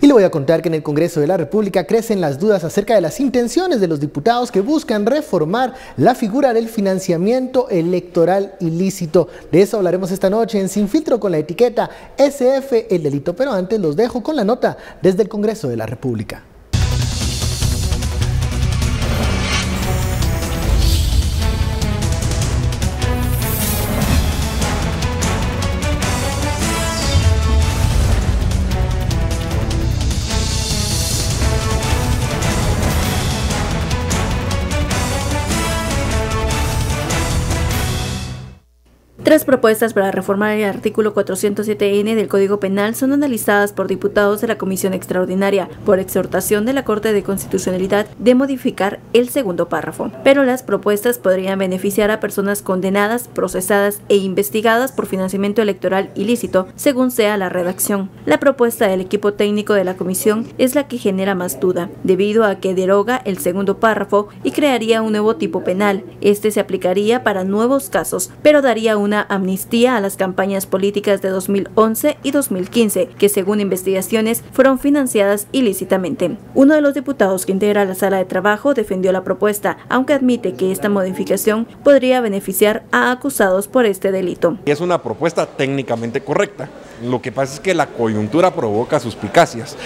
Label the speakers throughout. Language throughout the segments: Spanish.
Speaker 1: Y le voy a contar que en el Congreso de la República crecen las dudas acerca de las intenciones de los diputados que buscan reformar la figura del financiamiento electoral ilícito. De eso hablaremos esta noche en Sin Filtro con la etiqueta SF, el delito. Pero antes los dejo con la nota desde el Congreso de la República.
Speaker 2: Tres propuestas para reformar el artículo 407N del Código Penal son analizadas por diputados de la Comisión Extraordinaria por exhortación de la Corte de Constitucionalidad de modificar el segundo párrafo. Pero las propuestas podrían beneficiar a personas condenadas, procesadas e investigadas por financiamiento electoral ilícito, según sea la redacción. La propuesta del equipo técnico de la Comisión es la que genera más duda, debido a que deroga el segundo párrafo y crearía un nuevo tipo penal. Este se aplicaría para nuevos casos, pero daría una amnistía a las campañas políticas de 2011 y 2015, que según investigaciones fueron financiadas ilícitamente. Uno de los diputados que integra la sala de trabajo defendió la propuesta, aunque admite que esta modificación podría beneficiar a acusados por este delito.
Speaker 3: Es una propuesta técnicamente correcta. Lo que pasa es que la coyuntura provoca suspicacias.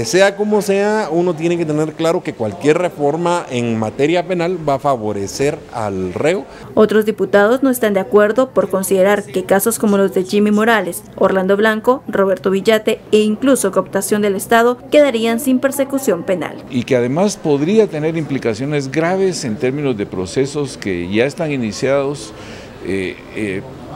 Speaker 3: Sea como sea, uno tiene que tener claro que cualquier reforma en materia penal va a favorecer al reo.
Speaker 2: Otros diputados no están de acuerdo por considerar que casos como los de Jimmy Morales, Orlando Blanco, Roberto Villate e incluso cooptación del Estado quedarían sin persecución penal.
Speaker 4: Y que además podría tener implicaciones graves en términos de procesos que ya están iniciados,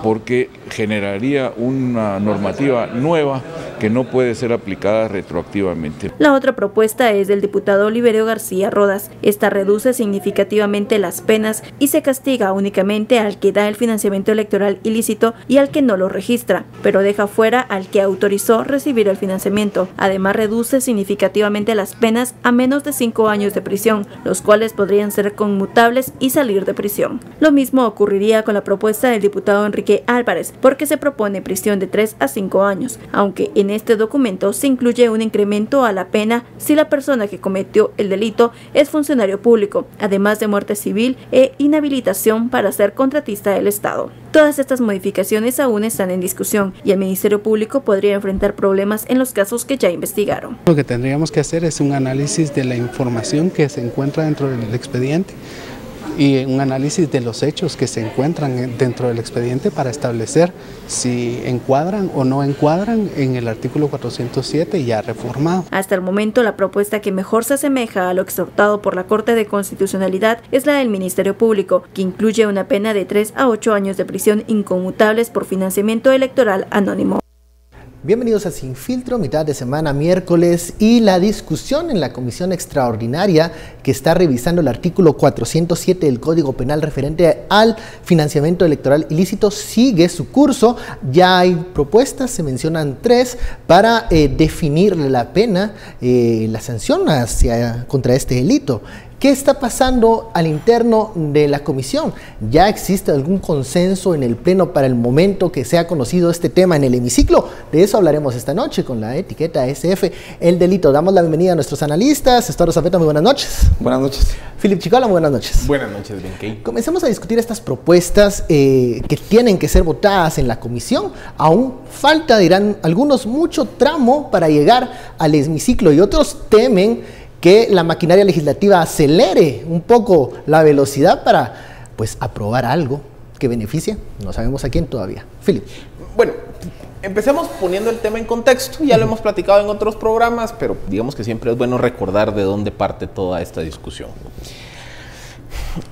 Speaker 4: porque generaría una normativa nueva que no puede ser aplicada retroactivamente.
Speaker 2: La otra propuesta es del diputado Oliverio García Rodas. Esta reduce significativamente las penas y se castiga únicamente al que da el financiamiento electoral ilícito y al que no lo registra, pero deja fuera al que autorizó recibir el financiamiento. Además, reduce significativamente las penas a menos de 5 años de prisión, los cuales podrían ser conmutables y salir de prisión. Lo mismo ocurriría con la propuesta del diputado Enrique Álvarez, porque se propone prisión de 3 a 5 años, aunque en este documento se incluye un incremento a la pena si la persona que cometió el delito es funcionario público, además de muerte civil e inhabilitación para ser contratista del Estado. Todas estas modificaciones aún están en discusión y el Ministerio Público podría enfrentar problemas en los casos que ya investigaron.
Speaker 5: Lo que tendríamos que hacer es un análisis de la información que se encuentra dentro del expediente y un análisis de los hechos que se encuentran dentro del expediente para establecer si encuadran o no encuadran en el artículo 407 ya reformado.
Speaker 2: Hasta el momento, la propuesta que mejor se asemeja a lo exhortado por la Corte de Constitucionalidad es la del Ministerio Público, que incluye una pena de 3 a 8 años de prisión inconmutables por financiamiento electoral anónimo.
Speaker 1: Bienvenidos a Sin Filtro, mitad de semana, miércoles, y la discusión en la Comisión Extraordinaria que está revisando el artículo 407 del Código Penal referente al financiamiento electoral ilícito sigue su curso. Ya hay propuestas, se mencionan 3, para definir la pena, la sanción contra este delito. ¿Qué está pasando al interno de la comisión? ¿Ya existe algún consenso en el pleno para el momento que se ha conocido este tema en el hemiciclo? De eso hablaremos esta noche con la etiqueta SF, el delito. Damos la bienvenida a nuestros analistas. Estuardo Zapeta, muy buenas noches.
Speaker 6: Buenas noches.
Speaker 1: Philip Chicola, muy buenas noches.
Speaker 6: Buenas noches, Benkei.
Speaker 1: Comencemos a discutir estas propuestas que tienen que ser votadas en la comisión. Aún falta, dirán algunos, mucho tramo para llegar al hemiciclo y otros temen que la maquinaria legislativa acelere un poco la velocidad para, pues, aprobar algo que beneficie. No sabemos a quién todavía. Philip.
Speaker 6: Bueno, empecemos poniendo el tema en contexto. Ya lo hemos platicado en otros programas, pero digamos que siempre es bueno recordar de dónde parte toda esta discusión.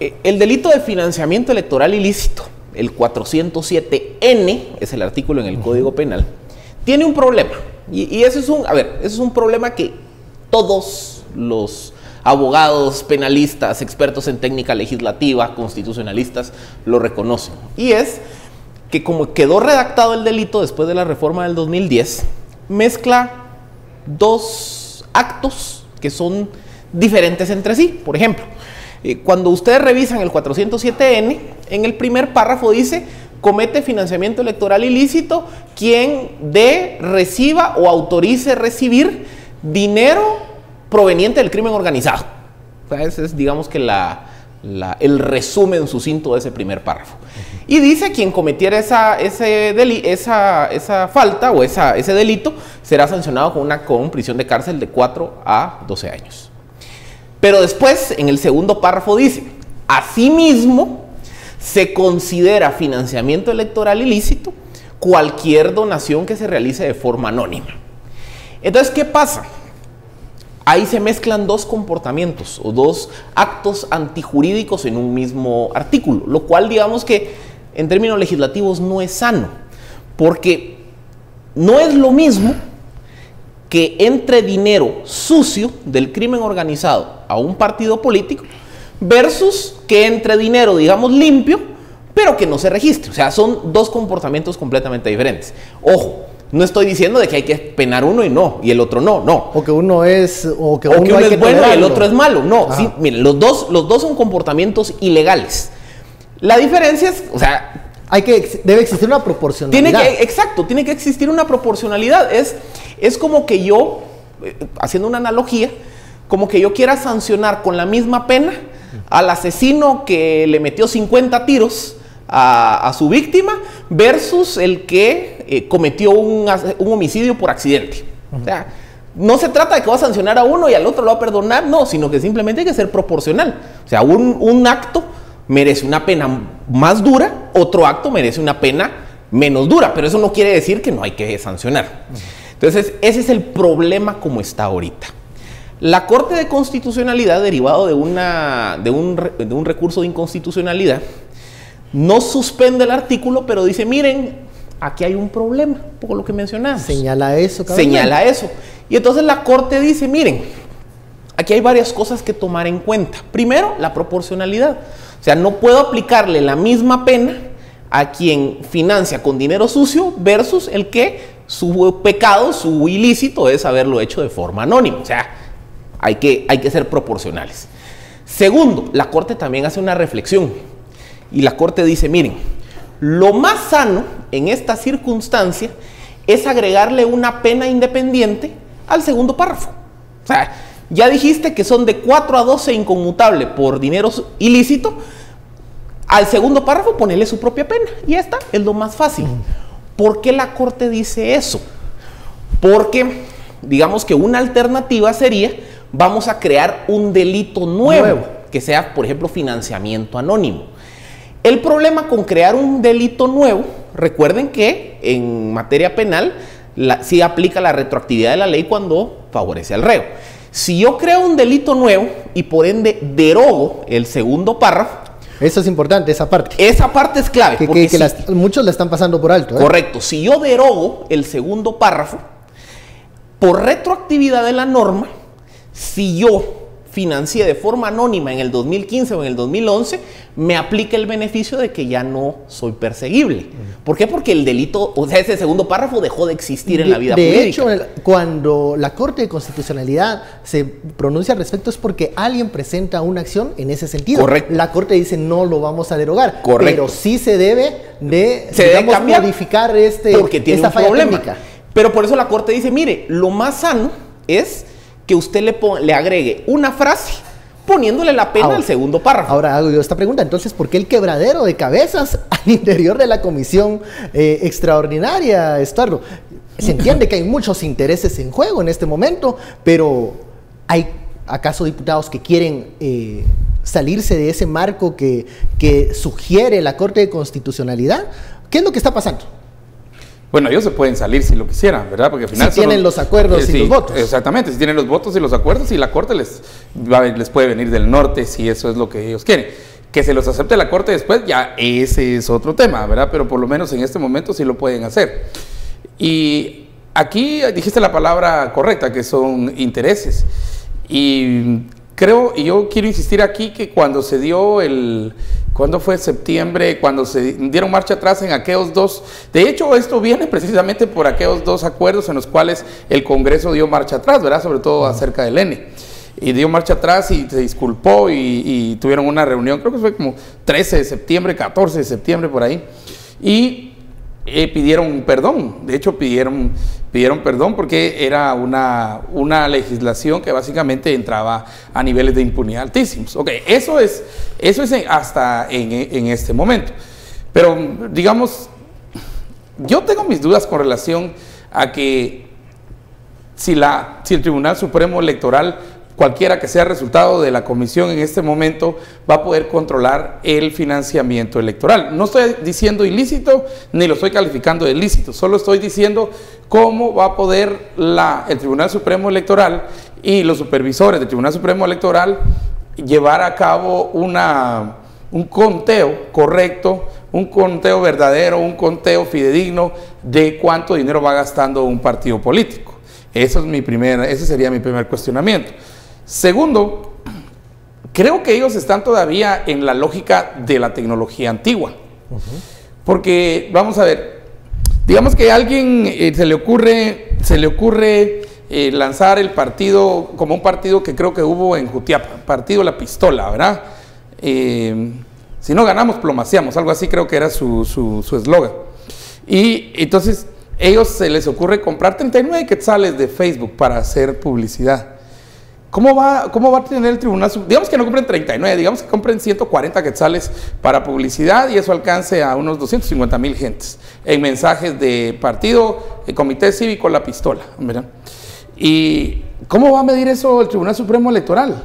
Speaker 6: El delito de financiamiento electoral ilícito, el 407N, es el artículo en el Código Penal, tiene un problema. Y ese es un problema que todos los abogados, penalistas, expertos en técnica legislativa, constitucionalistas, lo reconocen. Y es que como quedó redactado el delito después de la reforma del 2010, mezcla 2 actos que son diferentes entre sí. Por ejemplo, cuando ustedes revisan el 407N, en el primer párrafo dice: comete financiamiento electoral ilícito quien dé, reciba o autorice recibir dinero proveniente del crimen organizado. O sea, ese es, digamos que el resumen sucinto de ese primer párrafo. Y dice: quien cometiera esa falta o ese delito será sancionado con prisión de cárcel de 4 a 12 años. Pero después, en el segundo párrafo dice: asimismo, se considera financiamiento electoral ilícito cualquier donación que se realice de forma anónima. Entonces, ¿qué pasa? Ahí se mezclan dos comportamientos o dos actos antijurídicos en un mismo artículo, lo cual, digamos que en términos legislativos no es sano, porque no es lo mismo que entre dinero sucio del crimen organizado a un partido político versus que entre dinero, digamos, limpio, pero que no se registre. O sea, son dos comportamientos completamente diferentes. Ojo, no estoy diciendo de que hay que penar uno y el otro no.
Speaker 1: O que uno es,
Speaker 6: uno es bueno y el otro es malo. No, sí, miren, los dos son comportamientos ilegales. La diferencia es, o sea,
Speaker 1: debe existir una proporcionalidad.
Speaker 6: Tiene que existir una proporcionalidad. Es como que yo, haciendo una analogía, como que yo quiera sancionar con la misma pena al asesino que le metió 50 tiros a su víctima versus el que cometió un homicidio por accidente. O sea, no se trata de que va a sancionar a uno y al otro lo va a perdonar, no, sino que simplemente hay que ser proporcional. O sea, un acto merece una pena más dura, otro acto merece una pena menos dura, pero eso no quiere decir que no hay que sancionar. Entonces, ese es el problema como está ahorita. La Corte de Constitucionalidad, derivado de un recurso de inconstitucionalidad, no suspende el artículo, pero dice: miren, aquí hay un problema, por lo que mencionabas.
Speaker 1: Señala eso, cabrón.
Speaker 6: Señala eso. Y entonces la Corte dice: miren, aquí hay varias cosas que tomar en cuenta. Primero, la proporcionalidad. O sea, no puedo aplicarle la misma pena a quien financia con dinero sucio versus el que su pecado, su ilícito es haberlo hecho de forma anónima. O sea, hay que ser proporcionales. Segundo, la Corte también hace una reflexión y la Corte dice: miren, lo más sano en esta circunstancia es agregarle una pena independiente al segundo párrafo. O sea, ya dijiste que son de 4 a 12 inconmutable por dinero ilícito. Al segundo párrafo ponele su propia pena y ya está, es lo más fácil. ¿Por qué la Corte dice eso? Porque digamos que una alternativa sería: vamos a crear un delito nuevo, que sea, por ejemplo, financiamiento anónimo. El problema con crear un delito nuevo, recuerden que en materia penal sí aplica la retroactividad de la ley cuando favorece al reo. Si yo creo un delito nuevo y por ende derogo el segundo párrafo,
Speaker 1: eso es importante, esa parte.
Speaker 6: Esa parte es clave.
Speaker 1: Muchos la están pasando por alto.
Speaker 6: Correcto. Si yo derogo el segundo párrafo, por retroactividad de la norma, si yo financié de forma anónima en el 2015 o en el 2011, me aplica el beneficio de que ya no soy perseguible. ¿Por qué? Porque el delito, o sea, ese segundo párrafo dejó de existir en la vida política.
Speaker 1: De hecho, cuando la Corte de Constitucionalidad se pronuncia al respecto es porque alguien presenta una acción en ese sentido.
Speaker 6: Correcto.
Speaker 1: La Corte dice: no lo vamos a derogar.
Speaker 6: Correcto.
Speaker 1: Pero sí se debe de
Speaker 6: cambiar,
Speaker 1: modificar
Speaker 6: porque tiene
Speaker 1: esta
Speaker 6: un
Speaker 1: falla
Speaker 6: problema.
Speaker 1: técnica.
Speaker 6: Pero por eso la Corte dice: mire, lo más sano es que usted le agregue una frase poniéndole la pena al segundo párrafo.
Speaker 1: Ahora hago yo esta pregunta: entonces, ¿por qué el quebradero de cabezas al interior de la comisión extraordinaria, Estuardo? Se entiende que hay muchos intereses en juego en este momento, pero ¿hay acaso diputados que quieren salirse de ese marco que sugiere la Corte de Constitucionalidad? ¿Qué es lo que está pasando?
Speaker 7: Bueno, ellos se pueden salir si lo quisieran, ¿verdad? Porque al final
Speaker 1: si tienen los acuerdos y los votos.
Speaker 7: Exactamente, si tienen los votos y los acuerdos, y la Corte les puede venir del norte si eso es lo que ellos quieren. Que se los acepte la Corte después, ya ese es otro tema, ¿verdad? Pero por lo menos en este momento sí lo pueden hacer. Y aquí dijiste la palabra correcta, que son intereses. Y yo quiero insistir aquí que cuando se dio ¿cuándo fue? Septiembre, cuando se dieron marcha atrás en aquellos dos. De hecho, esto viene precisamente por aquellos dos acuerdos en los cuales el Congreso dio marcha atrás, ¿verdad? Sobre todo acerca del ENE. Y dio marcha atrás y se disculpó y tuvieron una reunión, creo que fue como 13 de septiembre, 14 de septiembre, por ahí. Y pidieron perdón. De hecho, pidieron pidieron perdón porque era una legislación que básicamente entraba a niveles de impunidad altísimos. Ok, eso es hasta en este momento. Pero, digamos, yo tengo mis dudas con relación a que si el Tribunal Supremo Electoral, cualquiera que sea el resultado de la comisión en este momento, va a poder controlar el financiamiento electoral. No estoy diciendo ilícito, ni lo estoy calificando de ilícito, solo estoy diciendo cómo va a poder el Tribunal Supremo Electoral y los supervisores del Tribunal Supremo Electoral llevar a cabo un conteo correcto, un conteo verdadero, un conteo fidedigno de cuánto dinero va gastando un partido político. Ese sería mi primer cuestionamiento. Segundo, creo que ellos están todavía en la lógica de la tecnología antigua. Porque, vamos a ver, digamos que a alguien se le ocurre lanzar el partido como un partido que creo que hubo en Jutiapa, Partido La Pistola, ¿verdad? Si no ganamos, plomaseamos, algo así creo que era su eslogan. Y entonces ellos se les ocurre comprar 39 quetzales de Facebook para hacer publicidad. ¿Cómo va a tener el tribunal? Digamos que no compren 39, digamos que compren 140 quetzales para publicidad y eso alcance a unos 250,000 gentes en mensajes de partido, el Comité Cívico La Pistola, ¿verdad? ¿Y cómo va a medir eso el Tribunal Supremo Electoral?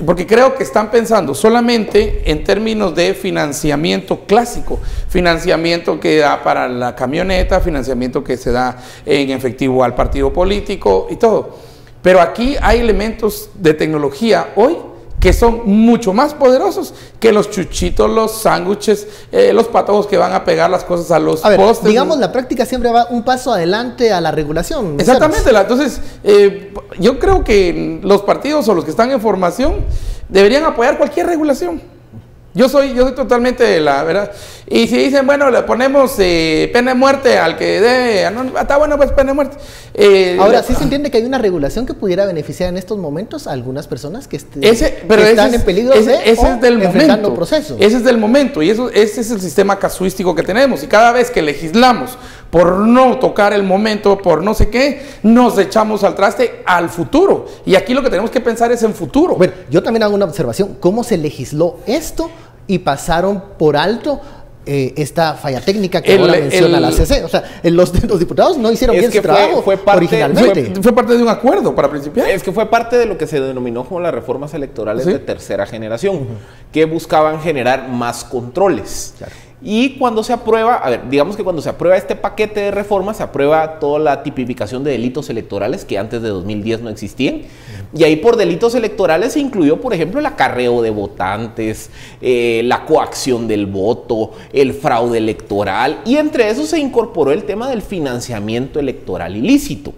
Speaker 7: Porque creo que están pensando solamente en términos de financiamiento clásico, financiamiento que da para la camioneta, financiamiento que se da en efectivo al partido político y todo. Pero aquí hay elementos de tecnología hoy que son mucho más poderosos que los chuchitos, los sándwiches, los patojos que van a pegar las cosas a los postes.
Speaker 1: Digamos, la práctica siempre va un paso adelante a la regulación.
Speaker 7: Exactamente, entonces yo creo que los partidos o los que están en formación deberían apoyar cualquier regulación. Yo soy totalmente de la verdad. Y si dicen, bueno, le ponemos pena de muerte al que dé, no, está bueno, pues pena de muerte.
Speaker 1: Ahora, ¿sí se entiende que hay una regulación que pudiera beneficiar en estos momentos a algunas personas que están en peligro enfrentando procesos?
Speaker 7: Ese es del momento, y ese es el sistema casuístico que tenemos. Y cada vez que legislamos por no tocar el momento, por no sé qué, nos echamos al traste al futuro. Y aquí lo que tenemos que pensar es en futuro.
Speaker 1: Bueno, yo también hago una observación. ¿Cómo se legisló esto y pasaron por alto esta falla técnica que ahora menciona la CC? O sea, los diputados no hicieron bien su trabajo originalmente.
Speaker 7: Fue parte de un acuerdo para principiar.
Speaker 6: Es que fue parte de lo que se denominó como las reformas electorales de tercera generación, que buscaban generar más controles. Claro. Y cuando se aprueba, a ver, digamos que cuando se aprueba este paquete de reformas, se aprueba toda la tipificación de delitos electorales que antes de 2010 no existían. Y ahí por delitos electorales se incluyó, por ejemplo, el acarreo de votantes, la coacción del voto, el fraude electoral, y entre eso se incorporó el tema del financiamiento electoral ilícito.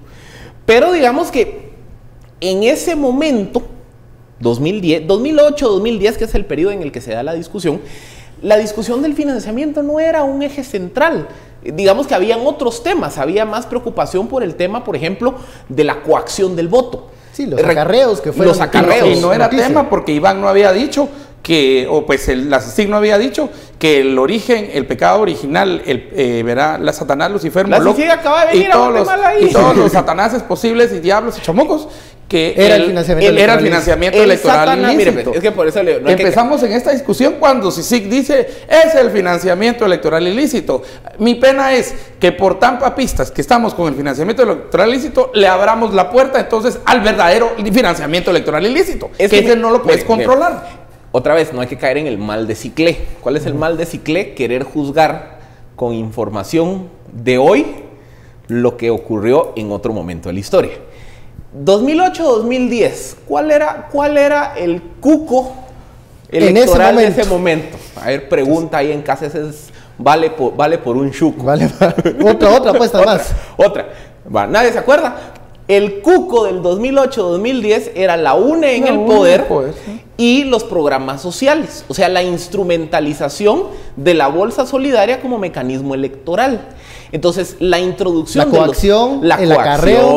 Speaker 6: Pero digamos que en ese momento, 2008, 2010, que es el periodo en el que se da la discusión del financiamiento no era un eje central. Digamos que habían otros temas, había más preocupación por el tema, por ejemplo, de la coacción del voto.
Speaker 1: Sí, los acarreos que fueron.
Speaker 7: Los acarreos. Y no era tema porque Iván no había dicho la CICIG no había dicho que el origen, el pecado original, la Satanás, Lucifer, Moloch, y todos los satanases posibles y diablos y chamucos, que era el financiamiento electoral ilícito.
Speaker 6: Es que por eso
Speaker 7: empezamos en esta discusión cuando CICIG dice es el financiamiento electoral ilícito. Mi pena es que por tan papistas que estamos con el financiamiento electoral ilícito, le abramos la puerta entonces al verdadero financiamiento electoral ilícito, que ese no lo puedes controlar.
Speaker 6: Otra vez, no hay que caer en el mal de Ciclé. ¿Cuál es el mal de Ciclé? Querer juzgar con información de hoy lo que ocurrió en otro momento de la historia. 2008-2010, ¿cuál era el cuco electoral de ese momento? A ver, pregunta ahí en casa, ese vale por un chuco.
Speaker 1: Otra apuesta más.
Speaker 6: Otra. ¿Nadie se acuerda? El cuco del 2008-2010 era la UNE en el poder y los programas sociales, o sea, la instrumentalización de la bolsa solidaria como mecanismo electoral. Entonces, la introducción
Speaker 1: la coacción,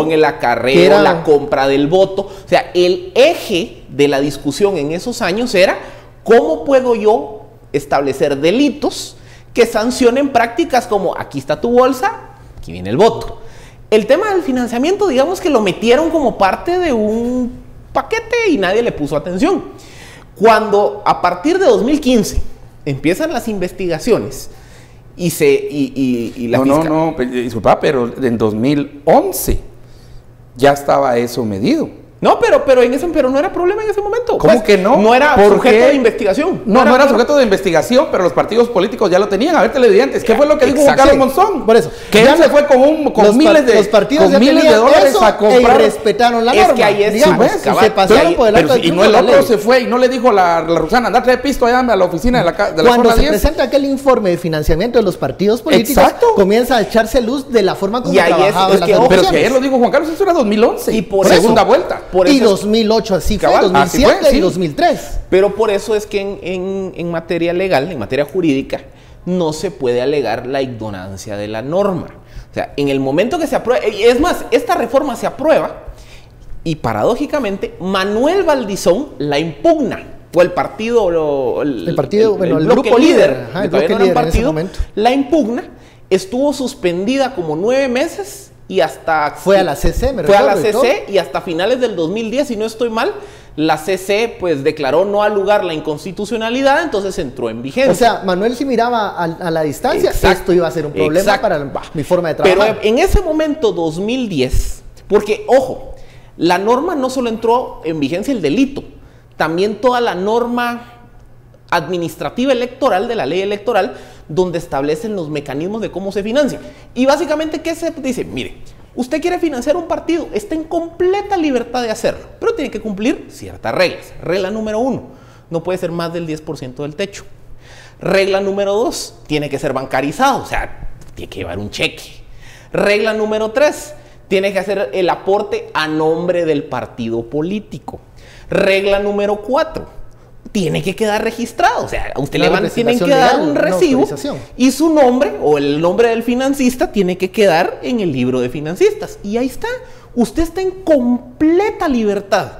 Speaker 6: el acarreo, la compra del voto, o sea, el eje de la discusión en esos años era cómo puedo yo establecer delitos que sancionen prácticas como aquí está tu bolsa, aquí viene el voto. el tema del financiamiento, digamos que lo metieron como parte de un paquete y nadie le puso atención. Cuando a partir de 2015 empiezan las investigaciones y la fiscal...
Speaker 7: No, disculpa, pero en 2011 ya estaba eso medido.
Speaker 6: No, pero no era problema en ese momento.
Speaker 7: ¿Cómo
Speaker 6: pues,
Speaker 7: que no?
Speaker 6: No era sujeto de investigación.
Speaker 7: No era sujeto de investigación, pero los partidos políticos ya lo tenían. A ver, televidentes, ¿qué fue lo que dijo Juan Carlos Monzón?
Speaker 1: Por eso.
Speaker 7: Que él se fue con miles de,
Speaker 1: los partidos
Speaker 7: con miles de dólares a comprar.
Speaker 1: Y respetaron la norma.
Speaker 6: Es que ahí es,
Speaker 1: digamos, se pasaron por el alto
Speaker 7: y no el otro se fue y no le dijo a la Rusana, anda, trae pisto allá a la oficina de la
Speaker 1: Cuando
Speaker 7: zona
Speaker 1: se
Speaker 7: 10.
Speaker 1: presenta aquel informe de financiamiento de los partidos políticos, comienza a echarse luz de la forma como trabajaban las
Speaker 7: negociaciones. Pero si ayer lo dijo Juan Carlos, eso era 2011.
Speaker 6: Y por
Speaker 7: segunda vuelta.
Speaker 1: Y 2008 así fue, 2007 y 2003.
Speaker 6: Pero por eso es que en materia legal, en materia jurídica, no se puede alegar la ignorancia de la norma. O sea, en el momento que se aprueba, es más, esta reforma se aprueba y paradójicamente Manuel Valdizón la impugna. O el partido, el grupo líder,
Speaker 1: el bloque líder en ese momento,
Speaker 6: la impugna, estuvo suspendida como 9 meses. Y hasta...
Speaker 1: Fue a la CC,
Speaker 6: Fue a la CC y hasta finales del 2010, si no estoy mal, la CC pues declaró no al lugar la inconstitucionalidad, entonces entró en vigencia.
Speaker 1: O sea, Manuel si miraba a la distancia, esto iba a ser un problema para mi forma de trabajar.
Speaker 6: Pero en ese momento, 2010, porque, ojo, la norma no solo entró en vigencia el delito, también toda la norma administrativa electoral de la ley electoral, donde establecen los mecanismos de cómo se financia. Y básicamente, ¿qué se dice? Mire, usted quiere financiar un partido, está en completa libertad de hacerlo, pero tiene que cumplir ciertas reglas. Regla número 1, no puede ser más del 10% del techo. Regla número 2, tiene que ser bancarizado, o sea, tiene que llevar un cheque. Regla número 3, tiene que hacer el aporte a nombre del partido político. Regla número 4, tiene que quedar registrado, o sea, a usted le tienen que dar un recibo y su nombre o el nombre del financista tiene que quedar en el libro de financistas. Y ahí está, usted está en completa libertad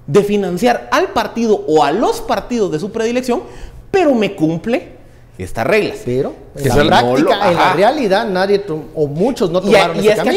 Speaker 6: de financiar al partido o a los partidos de su predilección, pero me cumple estas reglas.
Speaker 1: Pero en la práctica, en la realidad, nadie o muchos no tomaron ese camino.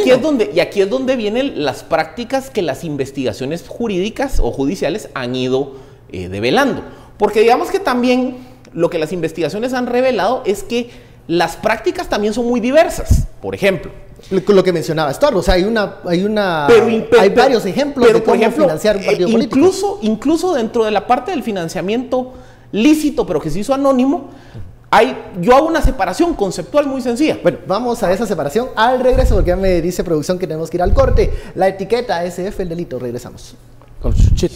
Speaker 6: Y aquí es donde vienen las prácticas que las investigaciones jurídicas o judiciales han ido develando. Porque digamos que también lo que las investigaciones han revelado es que las prácticas también son muy diversas. Por ejemplo,
Speaker 1: lo que mencionaba Estuardo, o sea, hay varios ejemplos de cómo financiar un partido político.
Speaker 6: Incluso dentro de la parte del financiamiento lícito, pero que se hizo anónimo, yo hago una separación conceptual muy sencilla.
Speaker 1: Bueno, vamos a esa separación al regreso, porque ya me dice producción que tenemos que ir al corte. La etiqueta SF, el delito. Regresamos.
Speaker 7: Con Chuchito.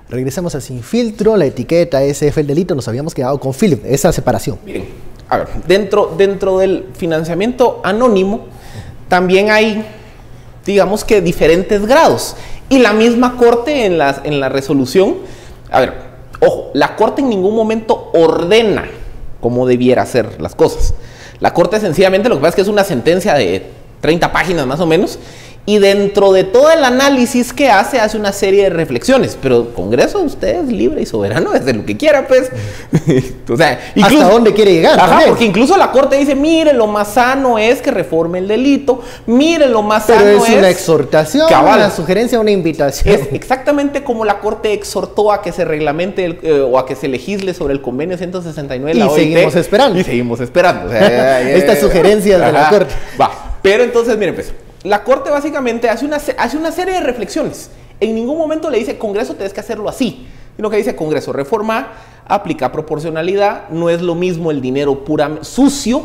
Speaker 1: Regresamos a Sin Filtro, la etiqueta SF, el delito. Nos habíamos quedado con Philip, esa separación.
Speaker 6: Miren, a ver, dentro del financiamiento anónimo también hay, digamos que diferentes grados. Y la misma Corte en la resolución, a ver, ojo, la Corte en ningún momento ordena cómo debiera hacer las cosas. La Corte sencillamente lo que pasa es que es una sentencia de 30 páginas más o menos, y dentro de todo el análisis que hace una serie de reflexiones, pero el Congreso usted es libre y soberano de hacer lo que quiera, pues. O sea,
Speaker 1: incluso, ¿hasta dónde quiere llegar?
Speaker 6: Ajá, porque incluso la Corte dice, mire, lo más sano es que reforme el delito, mire, lo más
Speaker 1: pero
Speaker 6: sano
Speaker 1: es una exhortación, una sugerencia, una invitación.
Speaker 6: Es exactamente como la Corte exhortó a que se reglamente o a que se legisle sobre el convenio 169 de la OIT.
Speaker 1: Seguimos esperando.
Speaker 6: Y seguimos esperando. O sea,
Speaker 1: estas sugerencias de la Corte.
Speaker 6: Va, pero entonces, miren, pues, la Corte básicamente hace una serie de reflexiones. En ningún momento le dice, Congreso, tienes que hacerlo así. Sino que dice, Congreso, reforma, aplica proporcionalidad, no es lo mismo el dinero sucio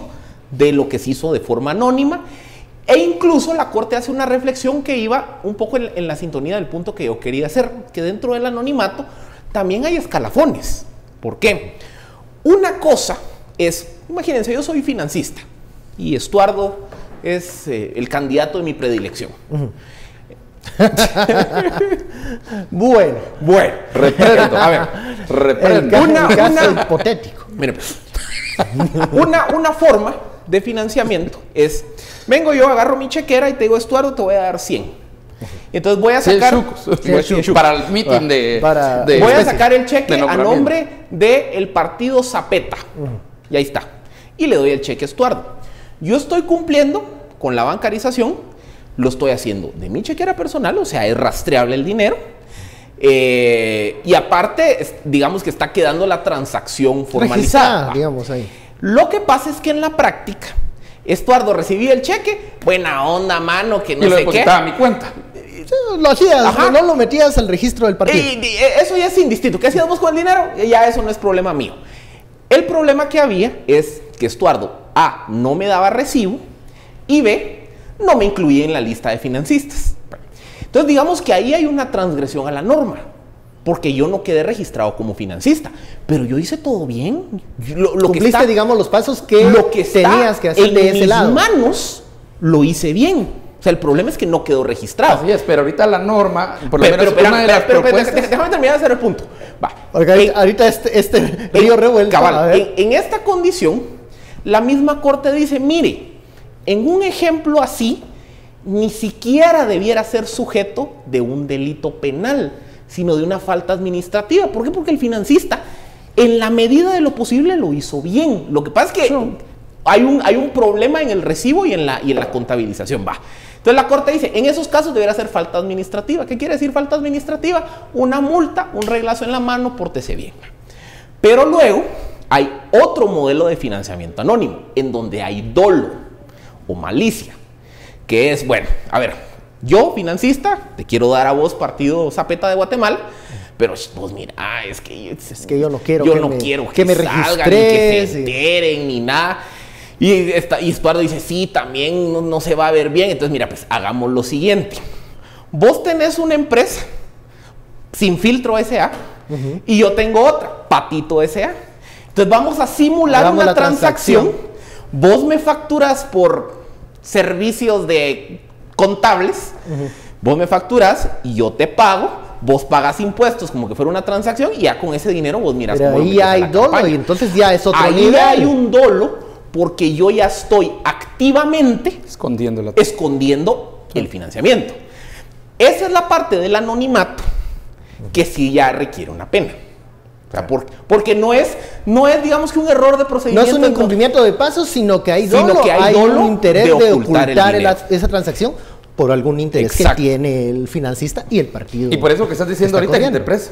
Speaker 6: de lo que se hizo de forma anónima. E incluso la Corte hace una reflexión que iba un poco en la sintonía del punto que yo quería hacer, que dentro del anonimato también hay escalafones. ¿Por qué? Una cosa es, imagínense, yo soy financista y Estuardo es el candidato de mi predilección.
Speaker 1: Bueno,
Speaker 6: reprendo. A ver, reprendo.
Speaker 1: Un caso hipotético.
Speaker 6: Miren, pues, Una forma de financiamiento es, vengo yo, agarro mi chequera y te digo, Estuardo, te voy a dar 100. Entonces voy a sacar...
Speaker 7: Para el meeting
Speaker 6: voy a sacar el cheque a nombre del partido Zapeta. Y ahí está. Y le doy el cheque a Estuardo. Yo estoy cumpliendo con la bancarización, lo estoy haciendo de mi chequera personal, o sea, es rastreable el dinero. Y aparte, digamos que está quedando la transacción formalizada.
Speaker 1: Digamos ahí.
Speaker 6: Lo que pasa es que en la práctica, Estuardo recibía el cheque, buena onda, mano, que no sé qué.
Speaker 7: Y lo depositaba a mi cuenta.
Speaker 1: Lo hacías, no lo metías al registro del partido.
Speaker 6: Y eso ya es indistinto. ¿Qué hacíamos con el dinero? Ya eso no es problema mío. El problema que había es que Estuardo, A, no me daba recibo, y B, no me incluía en la lista de financistas. Entonces digamos que ahí hay una transgresión a la norma, porque yo no quedé registrado como financista, pero yo hice todo bien.
Speaker 1: Cumpliste, digamos, los pasos que tenías que hacer de ese lado.
Speaker 6: En mis manos lo hice bien. O sea, el problema es que no quedó registrado.
Speaker 7: Así es, pero ahorita la norma, por lo menos una de las propuestas...
Speaker 6: Déjame terminar de hacer el punto. Va.
Speaker 1: Porque ahorita este río revuelto.
Speaker 6: Cabal, en esta condición, la misma corte dice, mire, en un ejemplo así, ni siquiera debiera ser sujeto de un delito penal, sino de una falta administrativa. ¿Por qué? Porque el financista, en la medida de lo posible, lo hizo bien. Lo que pasa es que hay un problema en el recibo y en la contabilización. Va. Entonces la corte dice, en esos casos deberá ser falta administrativa. ¿Qué quiere decir falta administrativa? Una multa, un reglazo en la mano, pórtese bien. Pero luego hay otro modelo de financiamiento anónimo, en donde hay dolo o malicia, que es, bueno, a ver, yo, financista, te quiero dar a vos Partido Zapeta de Guatemala, pero vos mira, es que
Speaker 1: yo no quiero
Speaker 6: que me salgan, ni que se enteren, ni nada. Y Estuardo dice, sí, también no se va a ver bien. Entonces, mira, pues hagamos lo siguiente. Vos tenés una empresa, Sin Filtro S.A., y yo tengo otra, Patito S.A. Entonces vamos a simular una transacción. Vos me facturas por servicios de contables, vos me facturas y yo te pago, vos pagas impuestos como que fuera una transacción y ya con ese dinero vos miras.
Speaker 1: Pero ahí hay dolo y entonces ya es otro
Speaker 6: nivel. Ahí hay un dolo porque yo ya estoy activamente escondiendo el financiamiento. Esa es la parte del anonimato que sí ya requiere una pena. O sea, porque no es, digamos que un error de procedimiento.
Speaker 1: No es un incumplimiento de pasos, sino que hay dolo, hay un interés de ocultar esa transacción por algún interés que tiene el financista y el partido.
Speaker 7: Y por eso que estás diciendo ahorita hay gente presa.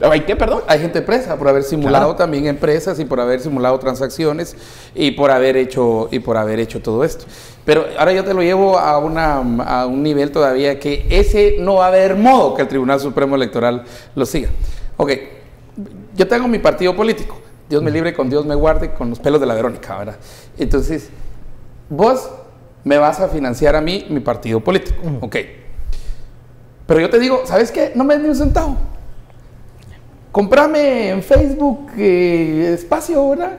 Speaker 6: ¿Hay qué, perdón?
Speaker 7: Hay gente presa por haber simulado también empresas y por haber simulado transacciones y por haber hecho todo esto. Pero ahora yo te lo llevo a un nivel todavía que ese no va a haber modo que el Tribunal Supremo Electoral lo siga. Ok, yo tengo mi partido político. Dios me libre, con Dios me guarde, con los pelos de la Verónica, ¿verdad? Entonces, vos me vas a financiar a mí mi partido político. Ok. Pero yo te digo, ¿sabes qué? No me des ni un centavo. Comprame en Facebook espacio, ¿verdad?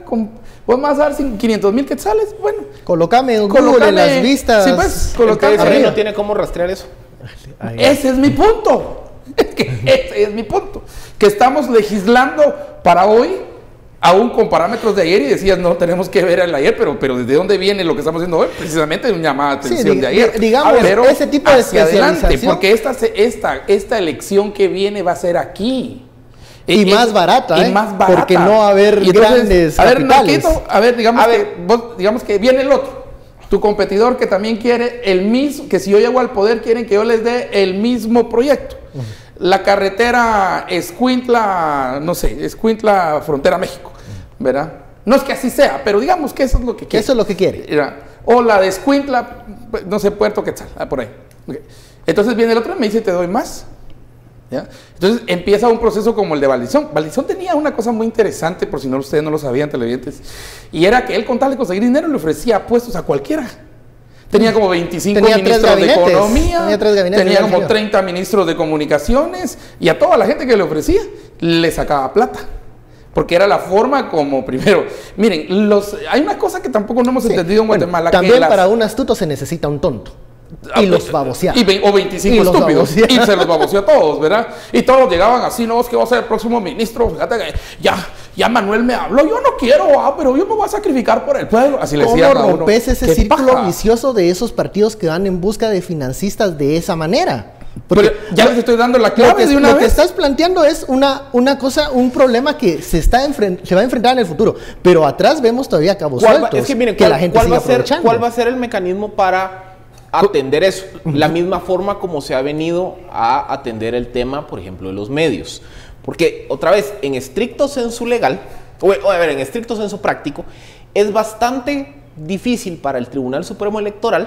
Speaker 7: Vos me vas a dar 500,000 quetzales. Bueno,
Speaker 1: colócame en Google en las vistas.
Speaker 6: Sí, pues, colócame. No tiene cómo rastrear eso.
Speaker 7: Ese es mi punto. Ese es mi punto. Que estamos legislando para hoy, aún con parámetros de ayer, y decías, no tenemos que ver el ayer, pero ¿desde dónde viene lo que estamos haciendo hoy? Precisamente de una llamada de atención de ayer.
Speaker 1: Digamos, pero ese tipo de especialización.
Speaker 7: Porque esta elección que viene va a ser aquí.
Speaker 1: Y más barata,
Speaker 7: y más barata.
Speaker 1: Porque no va a haber grandes capitales.
Speaker 7: Digamos que viene el otro. Tu competidor que también quiere el mismo, que si yo llego al poder quieren que yo les dé el mismo proyecto. La carretera Escuintla Frontera México, ¿verdad? No es que así sea, pero digamos que eso es lo que quiere.
Speaker 1: Eso es lo que quiere.
Speaker 7: O la de Escuintla, no sé, Puerto Quetzal, por ahí. Okay. Entonces viene el otro y me dice, te doy más. ¿Ya? Entonces empieza un proceso como el de Valdizón. Valdizón tenía una cosa muy interesante, por si no ustedes no lo sabían, televidentes, y era que él, con tal de conseguir dinero, le ofrecía puestos a cualquiera. Tenía como 25 ministros de Economía, tenía como 30 ministros de Comunicaciones, y a toda la gente que le ofrecía, le sacaba plata. Porque era la forma como, primero, miren, hay una cosa que tampoco no hemos entendido en Guatemala.
Speaker 1: También para un astuto se necesita un tonto. Y los baboseaba.
Speaker 7: O 25 estúpidos. Y se los baboseó a todos, ¿verdad? Y todos llegaban así, no, es que va a ser el próximo ministro. Fíjate que ya ya Manuel me habló, yo no quiero, pero yo me voy a sacrificar por el pueblo. Así le decía.
Speaker 1: ¿Cómo rompes ese círculo vicioso de esos partidos que van en busca de financistas de esa manera?
Speaker 7: Porque ya les estoy dando la clave de una vez.
Speaker 1: Lo que estás planteando es una cosa, un problema que se va a enfrentar en el futuro, pero atrás vemos todavía cabos sueltos.
Speaker 6: Es que miren,
Speaker 1: la gente sigue aprovechando.
Speaker 6: ¿Cuál va a ser el mecanismo para atender eso? La misma forma como se ha venido a atender el tema, por ejemplo, de los medios. Porque, otra vez, en estricto sensu legal, en estricto sensu práctico, es bastante difícil para el Tribunal Supremo Electoral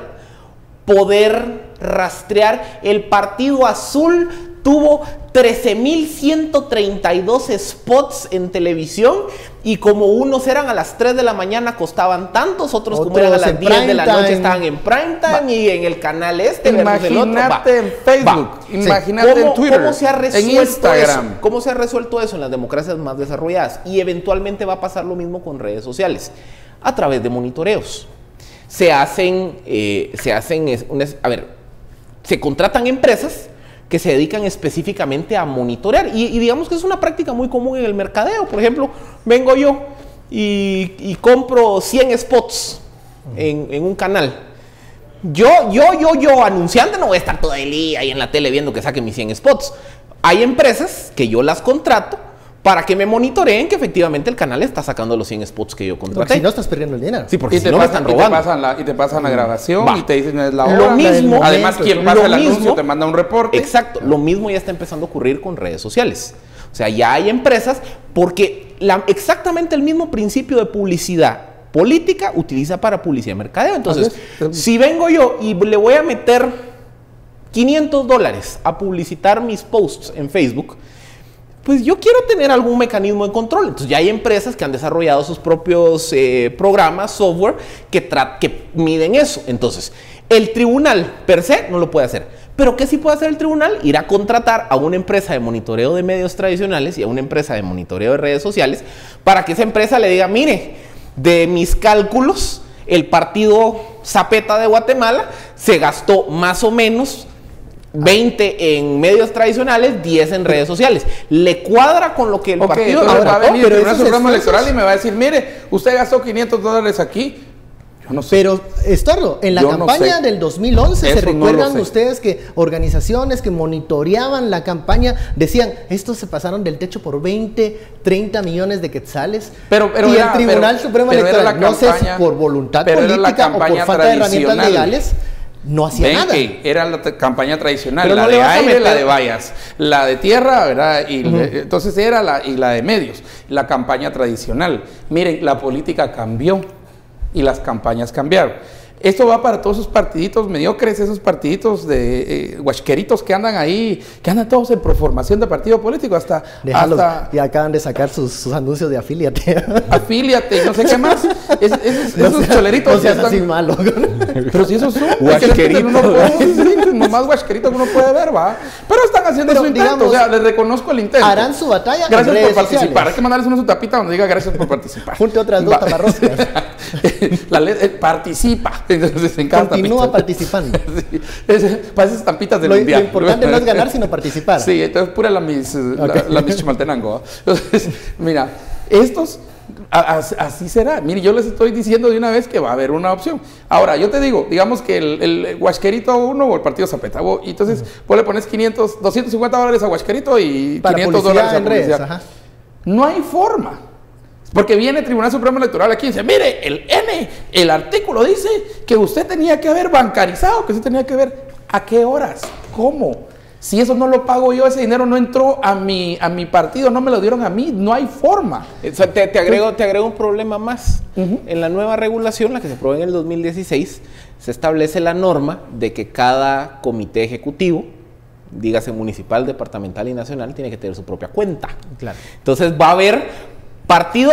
Speaker 6: poder rastrear. El Partido Azul tuvo 13.132 spots en televisión y como unos eran a las 3 de la mañana costaban tantos, otros como eran a las 10 de la noche estaban en prime time y en el canal
Speaker 7: Imagínate en Facebook, imagínate en Twitter,
Speaker 6: ¿cómo se ha resuelto
Speaker 7: en Instagram?
Speaker 6: Eso? ¿Cómo se ha resuelto eso en las democracias más desarrolladas? Y eventualmente va a pasar lo mismo con redes sociales, a través de monitoreos. Se contratan empresas que se dedican específicamente a monitorear y digamos que es una práctica muy común en el mercadeo. Por ejemplo, vengo yo y compro 100 spots en un canal. Yo, anunciante, no voy a estar todo el día ahí en la tele viendo que saquen mis 100 spots. Hay empresas que yo las contrato para que me monitoreen que efectivamente el canal está sacando los 100 spots que yo contraté.
Speaker 1: Porque si no estás perdiendo el dinero.
Speaker 6: Sí, porque si no me están robando.
Speaker 7: Y te pasan la grabación y te dicen es la hora.
Speaker 6: Lo mismo.
Speaker 7: Además, quien pasa el anuncio te manda un reporte.
Speaker 6: Exacto. Lo mismo ya está empezando a ocurrir con redes sociales. O sea, ya hay empresas porque exactamente el mismo principio de publicidad política utiliza para publicidad de mercadeo. Entonces, si vengo yo y le voy a meter $500 a publicitar mis posts en Facebook, pues yo quiero tener algún mecanismo de control. Entonces ya hay empresas que han desarrollado sus propios programas, software, que miden eso. Entonces, el tribunal per se no lo puede hacer. Pero ¿qué sí puede hacer el tribunal? Ir a contratar a una empresa de monitoreo de medios tradicionales y a una empresa de monitoreo de redes sociales para que esa empresa le diga, mire, de mis cálculos, el partido Zapeta de Guatemala se gastó más o menos 20 en medios tradicionales, 10 en redes sociales. Le cuadra con lo que el partido...
Speaker 7: Ahora va a venir el programa electoral y me va a decir, mire, usted gastó $500 aquí. Yo no sé.
Speaker 1: Pero, Estordo, en la campaña del 2011, ¿se recuerdan ustedes que organizaciones que monitoreaban la campaña decían, estos se pasaron del techo por 20, 30 millones de quetzales? Y el Tribunal Supremo Electoral, no sé si por voluntad política o por falta de herramientas legales, no hacía nada.
Speaker 7: Era la campaña tradicional, la de aire, la de vallas, la de tierra, ¿verdad? Y entonces era la de medios, la campaña tradicional. Miren, la política cambió y las campañas cambiaron. Esto va para todos esos partiditos mediocres, esos partiditos de guasqueritos que andan ahí, que andan todos en proformación de partido político
Speaker 1: y acaban de sacar sus anuncios de afíliate.
Speaker 7: Afíliate y no sé qué más. Esos choleritos.
Speaker 1: No seas así malo.
Speaker 7: Pero si esos son
Speaker 6: guasqueritos.
Speaker 7: Nomás guasqueritos uno puede ver, va. Pero están haciendo su intento, digamos, o sea, les reconozco el intento.
Speaker 1: Harán su batalla.
Speaker 7: Gracias por participar. Sociales. Hay que mandarles una su tapita donde diga gracias por participar.
Speaker 1: Junte otras 2 taparroscas.
Speaker 7: Participa. Entonces,
Speaker 1: continúa participando.
Speaker 7: Sí, para esas estampitas del mundial.
Speaker 1: Lo importante no es ganar, sino participar.
Speaker 7: Sí, entonces pura la mis Chimaltenango. Entonces, mira, estos, así será. Mire, yo les estoy diciendo de una vez que va a haber una opción. Ahora, yo te digo, digamos que el Guasquerito 1 o el partido Zapeta, y entonces vos le pones $250 a Guasquerito y
Speaker 1: para
Speaker 7: $500 a
Speaker 1: en redes. Ajá.
Speaker 7: No hay forma. Porque viene el Tribunal Supremo Electoral aquí y dice, mire, el artículo dice que usted tenía que haber bancarizado, que usted tenía que ver a qué horas, cómo. Si eso no lo pago yo, ese dinero no entró a mi partido, no me lo dieron a mí, no hay forma.
Speaker 6: Te agrego un problema más. En la nueva regulación, la que se aprobó en el 2016, se establece la norma de que cada comité ejecutivo, dígase municipal, departamental y nacional, tiene que tener su propia cuenta.
Speaker 1: Claro.
Speaker 6: Entonces va a haber Partido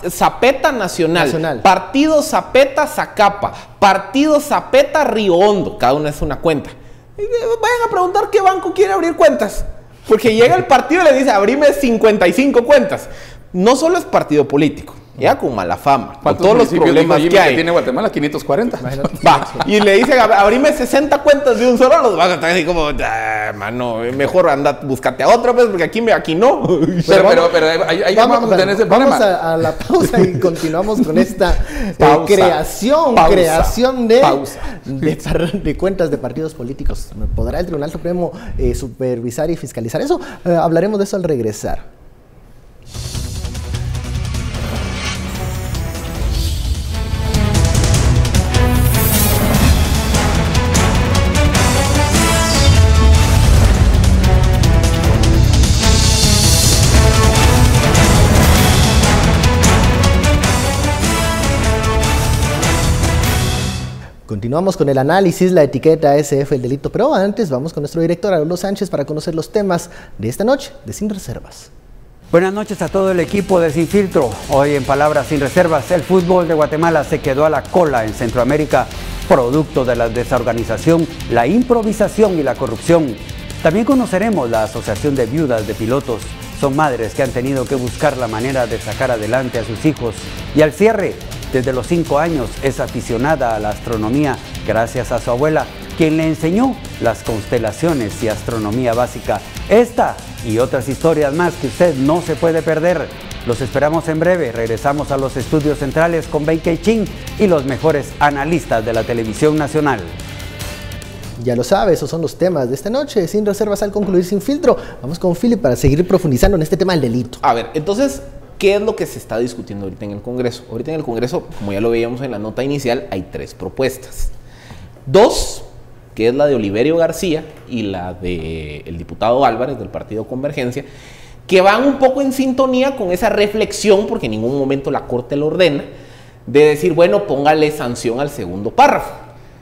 Speaker 6: Zapeta Nacional, Partido Zapeta Zacapa, Partido Zapeta Río Hondo, cada una es una cuenta. Vayan a preguntar qué banco quiere abrir cuentas, porque llega el partido y le dice, abrime 55 cuentas. No solo es partido político, ya con mala fama, con
Speaker 7: ¿Cuántos
Speaker 6: todos los
Speaker 7: municipios
Speaker 6: problemas
Speaker 7: dijo
Speaker 6: que
Speaker 7: Jimmy
Speaker 6: hay.
Speaker 7: tiene Guatemala? 540.
Speaker 6: Va, y le dicen, abrime 60 cuentas de un solo, los van a estar así como, mano, mejor anda, búscate a otra vez, porque aquí no.
Speaker 7: Pero ahí vamos a tener ese problema.
Speaker 1: Vamos a la pausa y continuamos con esta creación de cuentas de partidos políticos. ¿Podrá el Tribunal Supremo supervisar y fiscalizar eso? Hablaremos de eso al regresar. Continuamos con el análisis, la etiqueta SF, el delito, pero antes vamos con nuestro director Haroldo Sánchez para conocer los temas de esta noche de Sin Reservas.
Speaker 8: Buenas noches a todo el equipo de Sin Filtro. Hoy en Palabras Sin Reservas, el fútbol de Guatemala se quedó a la cola en Centroamérica, producto de la desorganización, la improvisación y la corrupción. También conoceremos la Asociación de Viudas de Pilotos. Son madres que han tenido que buscar la manera de sacar adelante a sus hijos. Y al cierre, desde los 5 años es aficionada a la astronomía gracias a su abuela, quien le enseñó las constelaciones y astronomía básica. Esta y otras historias más que usted no se puede perder. Los esperamos en breve. Regresamos a los estudios centrales con Ben Chin y los mejores analistas de la televisión nacional.
Speaker 1: Ya lo sabe, esos son los temas de esta noche. Sin Reservas al concluir Sin Filtro. Vamos con Philip para seguir profundizando en este tema del delito.
Speaker 6: A ver, entonces, ¿qué es lo que se está discutiendo ahorita en el Congreso? Ahorita en el Congreso, como ya lo veíamos en la nota inicial, hay 3 propuestas. 2, que es la de Oliverio García y la del diputado Álvarez del Partido Convergencia, que van un poco en sintonía con esa reflexión, porque en ningún momento la Corte lo ordena, de decir, bueno, póngale sanción al segundo párrafo.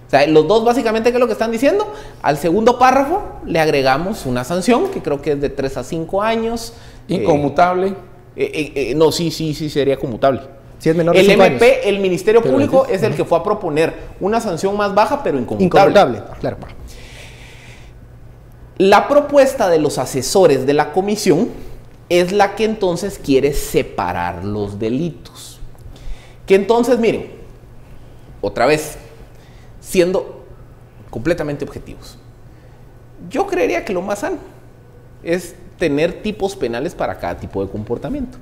Speaker 6: O sea, los dos básicamente, ¿qué es lo que están diciendo? Al segundo párrafo le agregamos una sanción, que creo que es de 3 a 5 años.
Speaker 7: Inconmutable.
Speaker 6: No, sí, sería conmutable.
Speaker 1: Si es menor de
Speaker 6: el
Speaker 1: 5
Speaker 6: MP,
Speaker 1: años.
Speaker 6: el Ministerio Público, es el que fue a proponer una sanción más baja, pero inconmutable.
Speaker 1: Claro.
Speaker 6: La propuesta de los asesores de la comisión es la que entonces quiere separar los delitos. Que entonces, miren, otra vez, siendo completamente objetivos, yo creería que lo más sano es tener tipos penales para cada tipo de comportamiento.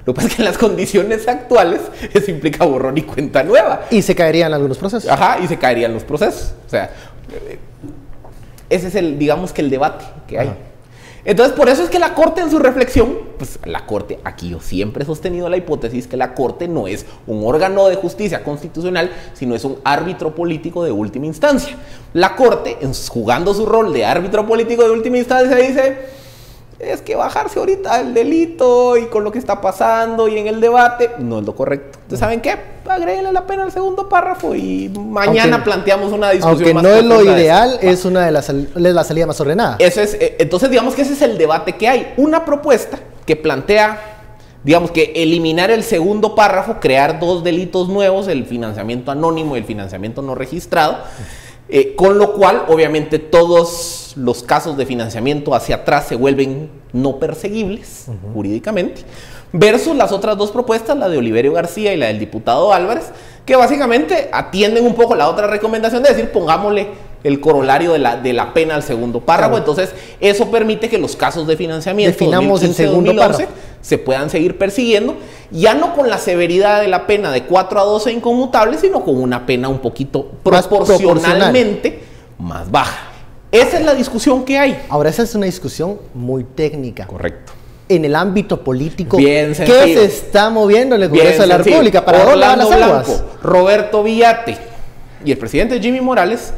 Speaker 6: Lo que pasa es que en las condiciones actuales eso implica borrón y cuenta nueva.
Speaker 1: Y se caerían algunos procesos.
Speaker 6: Ajá, y se caerían los procesos. O sea, ese es el, digamos que el debate que hay. Ajá. Entonces, por eso es que la Corte en su reflexión, pues la Corte, aquí yo siempre he sostenido la hipótesis que la Corte no es un órgano de justicia constitucional, sino es un árbitro político de última instancia. La Corte, jugando su rol de árbitro político de última instancia, dice, es que bajarse ahorita el delito y con lo que está pasando y en el debate no es lo correcto. Entonces, ¿saben qué? Agréguenle la pena al segundo párrafo y mañana planteamos una discusión más.
Speaker 1: Aunque no es lo ideal, es una de la salida más ordenada.
Speaker 6: Eso es, entonces, digamos que ese es el debate que hay. Una propuesta que plantea, digamos que eliminar el segundo párrafo, crear 2 delitos nuevos, el financiamiento anónimo y el financiamiento no registrado, con lo cual, obviamente, todos los casos de financiamiento hacia atrás se vuelven no perseguibles jurídicamente, versus las otras 2 propuestas, la de Oliverio García y la del diputado Álvarez, que básicamente atienden un poco la otra recomendación de decir, pongámosle el corolario de la pena al segundo párrafo. Claro. Entonces, eso permite que los casos de financiamiento
Speaker 1: definamos 2015, el segundo 2011 párrafo.
Speaker 6: Se puedan seguir persiguiendo, ya no con la severidad de la pena de 4 a 12 inconmutables, sino con una pena un poquito proporcionalmente más baja. Esa es la discusión que hay.
Speaker 1: Ahora, esa es una discusión muy técnica.
Speaker 6: Correcto.
Speaker 1: En el ámbito político,
Speaker 6: ¿qué
Speaker 1: se está moviendo en el Congreso de la República? ¿Para dónde van las aguas?
Speaker 6: Blanco, Roberto Villate y el presidente Jimmy Morales,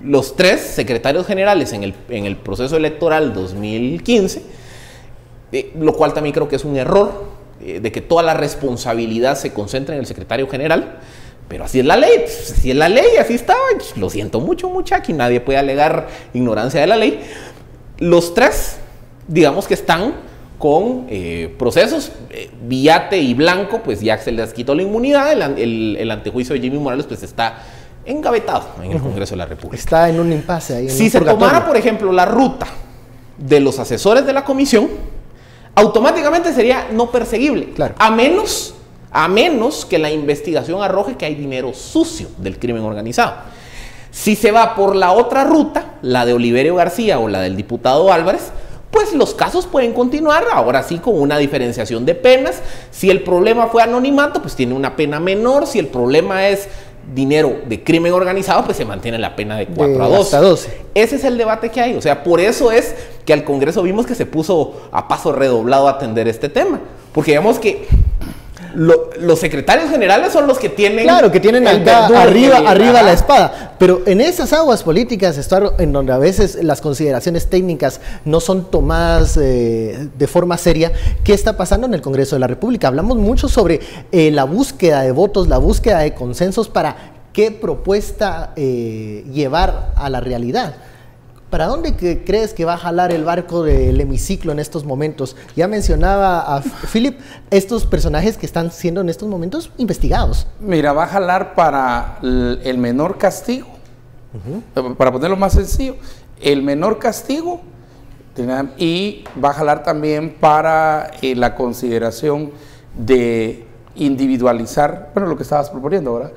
Speaker 6: los 3 secretarios generales en el proceso electoral 2015, lo cual también creo que es un error, de que toda la responsabilidad se concentre en el secretario general. Pero así es la ley, pues, así es la ley, así está. Lo siento mucho, muchacho, nadie puede alegar ignorancia de la ley. Los 3, digamos que están con procesos. Villate y Blanco, pues ya se les quitó la inmunidad. El antejuicio de Jimmy Morales, pues está engavetado en el Congreso de la República.
Speaker 1: Está en un impasse ahí.
Speaker 6: Si se tomara, por ejemplo, la ruta de los asesores de la comisión, automáticamente sería no perseguible.
Speaker 1: Claro.
Speaker 6: A menos a menos que la investigación arroje que hay dinero sucio del crimen organizado. Si se va por la otra ruta, la de Oliverio García o la del diputado Álvarez, pues los casos pueden continuar, ahora sí con una diferenciación de penas. Si el problema fue anonimato, pues tiene una pena menor. Si el problema es dinero de crimen organizado, pues se mantiene la pena de 4 a 12.
Speaker 1: Hasta 12.
Speaker 6: Ese es el debate que hay. O sea, por eso es que al Congreso vimos que se puso a paso redoblado a atender este tema. Porque digamos que los secretarios generales son los que tienen...
Speaker 1: Claro, que tienen acá arriba la espada. Pero en esas aguas políticas, en donde a veces las consideraciones técnicas no son tomadas de forma seria, ¿qué está pasando en el Congreso de la República? Hablamos mucho sobre la búsqueda de votos, la búsqueda de consensos para qué propuesta llevar a la realidad. ¿Para dónde crees que va a jalar el barco del hemiciclo en estos momentos? Ya mencionaba a Philip estos personajes que están siendo en estos momentos investigados.
Speaker 7: Mira, va a jalar para el menor castigo, para ponerlo más sencillo, el menor castigo, y va a jalar también para la consideración de individualizar, bueno, lo que estabas proponiendo ahora.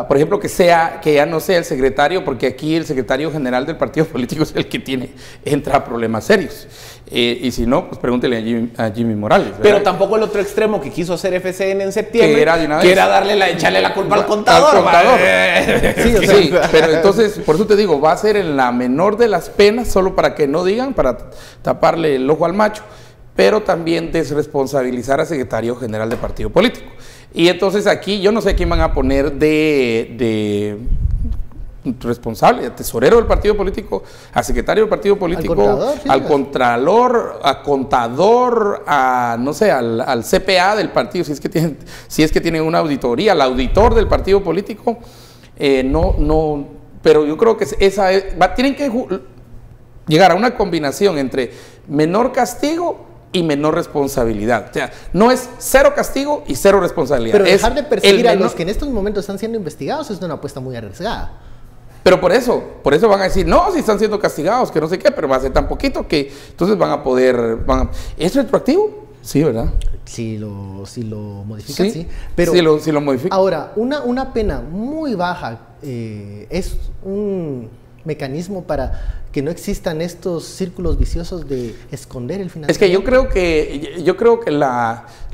Speaker 7: Por ejemplo, que ya no sea el secretario, porque aquí el secretario general del partido político es el que entra a problemas serios. Y si no, pues pregúntele a Jimmy Morales, ¿verdad?
Speaker 6: Pero tampoco el otro extremo que quiso hacer FCN en septiembre, que era echarle la culpa al contador.
Speaker 7: Sí, pero entonces, por eso te digo, va a ser en la menor de las penas, solo para que no digan, para taparle el ojo al macho, pero también desresponsabilizar al secretario general del partido político. Y entonces aquí yo no sé quién van a poner de responsable, a tesorero del partido político, a secretario del partido político, al contralor, a contador, a no sé, al CPA del partido, si es que tienen una auditoría, al auditor del partido político, pero yo creo que tienen que llegar a una combinación entre menor castigo y menor responsabilidad. O sea, no es 0 castigo y 0 responsabilidad.
Speaker 1: Pero dejar de perseguir a los que en estos momentos están siendo investigados es una apuesta muy arriesgada.
Speaker 7: Pero por eso van a decir, no, si están siendo castigados, que no sé qué, pero va a ser tan poquito que entonces van a poder... ¿Es retroactivo? Sí, ¿verdad?
Speaker 1: Si lo modifican, sí. Pero
Speaker 7: si lo modifican.
Speaker 1: Ahora, una pena muy baja es un mecanismo para que no existan estos círculos viciosos de esconder el financiamiento.
Speaker 7: Es que yo creo que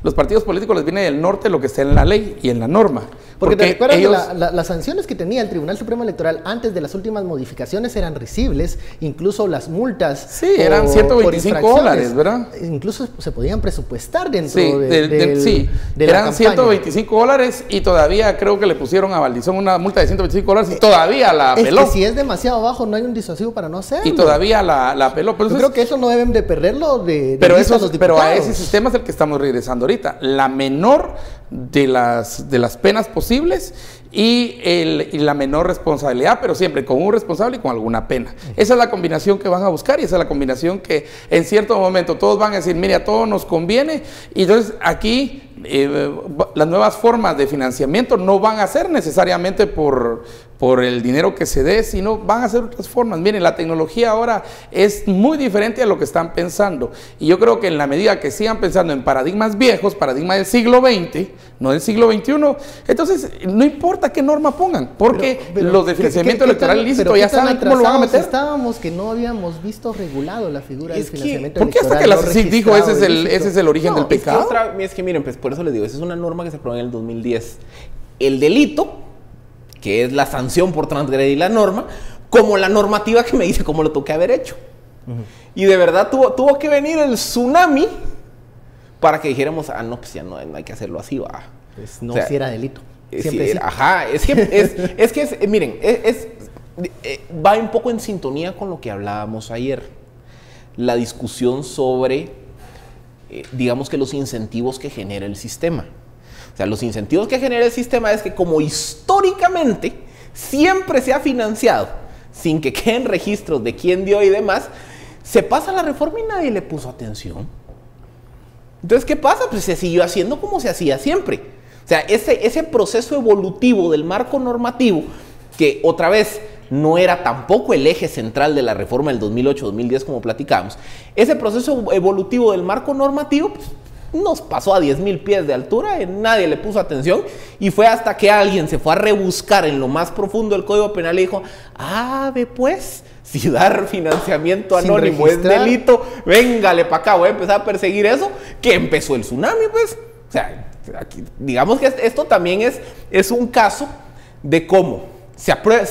Speaker 7: los partidos políticos les viene del norte lo que está en la ley y en la norma.
Speaker 1: Porque te recuerdas que las sanciones que tenía el Tribunal Supremo Electoral antes de las últimas modificaciones eran risibles, incluso las multas.
Speaker 7: Sí, eran $125, ¿verdad?
Speaker 1: Incluso se podían presupuestar dentro
Speaker 7: eran $125 y todavía creo que le pusieron a Valdizón una multa de $125 y todavía la apeló.
Speaker 1: Es que si es demasiado bajo no hay un disuasivo para no hacerlo.
Speaker 7: Y todavía la apeló.
Speaker 1: Yo creo que eso no deben de perderlo
Speaker 7: pero a ese sistema es el que estamos regresando ahorita. La menor de las penas posibles y la menor responsabilidad, pero siempre con un responsable y con alguna pena. Esa es la combinación que van a buscar y esa es la combinación que en cierto momento todos van a decir, mire, a todos nos conviene. Y entonces aquí las nuevas formas de financiamiento no van a ser necesariamente por el dinero que se dé, sino van a ser otras formas. Miren, la tecnología ahora es muy diferente a lo que están pensando. Y yo creo que en la medida que sigan pensando en paradigmas viejos, paradigmas del siglo XX, no del siglo XXI, entonces no importa qué norma pongan, porque los de financiamiento electoral ilícito ya saben cómo lo van a meter.
Speaker 1: Estábamos que no habíamos visto regulado la figura del financiamiento
Speaker 7: electoral. ¿Por qué hasta que la CICIG dijo ese es el origen del pecado?
Speaker 6: Es que miren, pues por eso les digo, esa es una norma que se aprobó en el 2010. El delito, que es la sanción por transgredir la norma, como la normativa que me dice cómo lo tengo que haber hecho. Y de verdad tuvo que venir el tsunami para que dijéramos, no, pues ya no hay que hacerlo así, va.
Speaker 1: Pues no, si era delito. Siempre sí.
Speaker 6: Ajá, miren, va un poco en sintonía con lo que hablábamos ayer. La discusión sobre, digamos que los incentivos que genera el sistema. O sea, los incentivos que genera el sistema es que como históricamente siempre se ha financiado sin que queden registros de quién dio y demás, se pasa la reforma y nadie le puso atención. Entonces, ¿qué pasa? Pues se siguió haciendo como se hacía siempre. O sea, ese proceso evolutivo del marco normativo, que otra vez no era tampoco el eje central de la reforma del 2008-2010 como platicamos, ese proceso evolutivo del marco normativo, pues, nos pasó a 10.000 pies de altura, nadie le puso atención, y fue hasta que alguien se fue a rebuscar en lo más profundo del Código Penal y dijo, ve pues, si dar financiamiento anónimo es delito, véngale para acá, voy a empezar a perseguir eso, que empezó el tsunami, pues. O sea, aquí, digamos que esto también es un caso de cómo se aprueba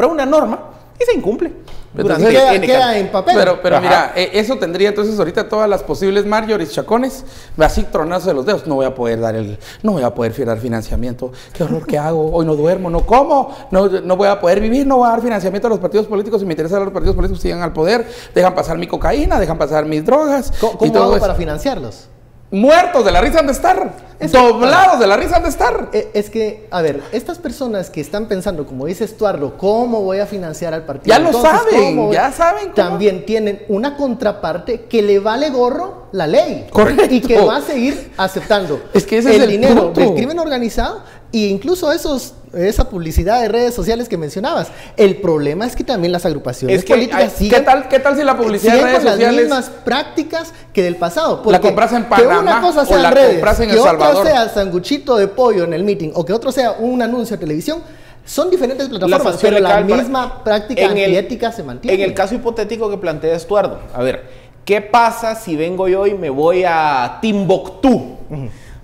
Speaker 6: una norma y se incumple.
Speaker 1: Entonces queda en papel.
Speaker 7: Pero mira, eso tendría entonces ahorita todas las posibles Marjories Chacones, así tronazo de los dedos. No voy a poder fijar financiamiento. Qué horror, ¿qué hago? Hoy no duermo, no como, no voy a poder vivir, no voy a dar financiamiento a los partidos políticos. Si me interesa que los partidos políticos sigan al poder, dejan pasar mi cocaína, dejan pasar mis drogas.
Speaker 1: ¿Cómo hago para financiarlos?
Speaker 7: Muertos de la risa han de estar, doblados de la risa han de estar.
Speaker 1: Es que, a ver, estas personas que están pensando, como dice Estuardo, ¿cómo voy a financiar al partido?
Speaker 7: Ya lo saben, ya saben cómo.
Speaker 1: También tienen una contraparte que le vale gorro la ley.
Speaker 7: Correcto.
Speaker 1: Y que va a seguir aceptando
Speaker 7: es que ese
Speaker 1: el
Speaker 7: es
Speaker 1: dinero
Speaker 7: punto
Speaker 1: del crimen organizado e incluso esa publicidad de redes sociales que mencionabas. El problema es que también las agrupaciones políticas siguen.
Speaker 7: ¿Qué tal si la publicidad de redes
Speaker 1: con
Speaker 7: sociales
Speaker 1: las mismas prácticas que del pasado?
Speaker 7: La compras en Panamá,
Speaker 1: que una cosa sea
Speaker 7: o la
Speaker 1: redes,
Speaker 7: compras en
Speaker 1: que
Speaker 7: El
Speaker 1: otra
Speaker 7: Salvador,
Speaker 1: sea sanguchito de pollo en el meeting, o que otro sea un anuncio de televisión? Son diferentes plataformas, pero la misma práctica antiética se mantiene.
Speaker 6: En el caso hipotético que plantea Estuardo, a ver, ¿qué pasa si vengo yo y me voy a Timbuktu?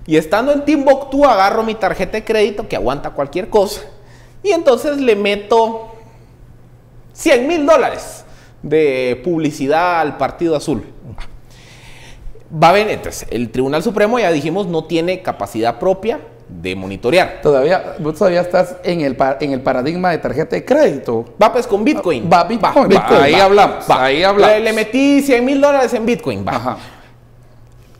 Speaker 6: Y estando en Timbuktu agarro mi tarjeta de crédito que aguanta cualquier cosa y entonces le meto $100,000 de publicidad al Partido Azul. Va a venir, entonces, el Tribunal Supremo, ya dijimos, no tiene capacidad propia de monitorear.
Speaker 7: Vos todavía estás en el paradigma de tarjeta de crédito.
Speaker 6: Va pues con Bitcoin.
Speaker 7: Bitcoin. Ahí hablamos.
Speaker 6: Le metí $100,000 en Bitcoin.
Speaker 7: Ajá.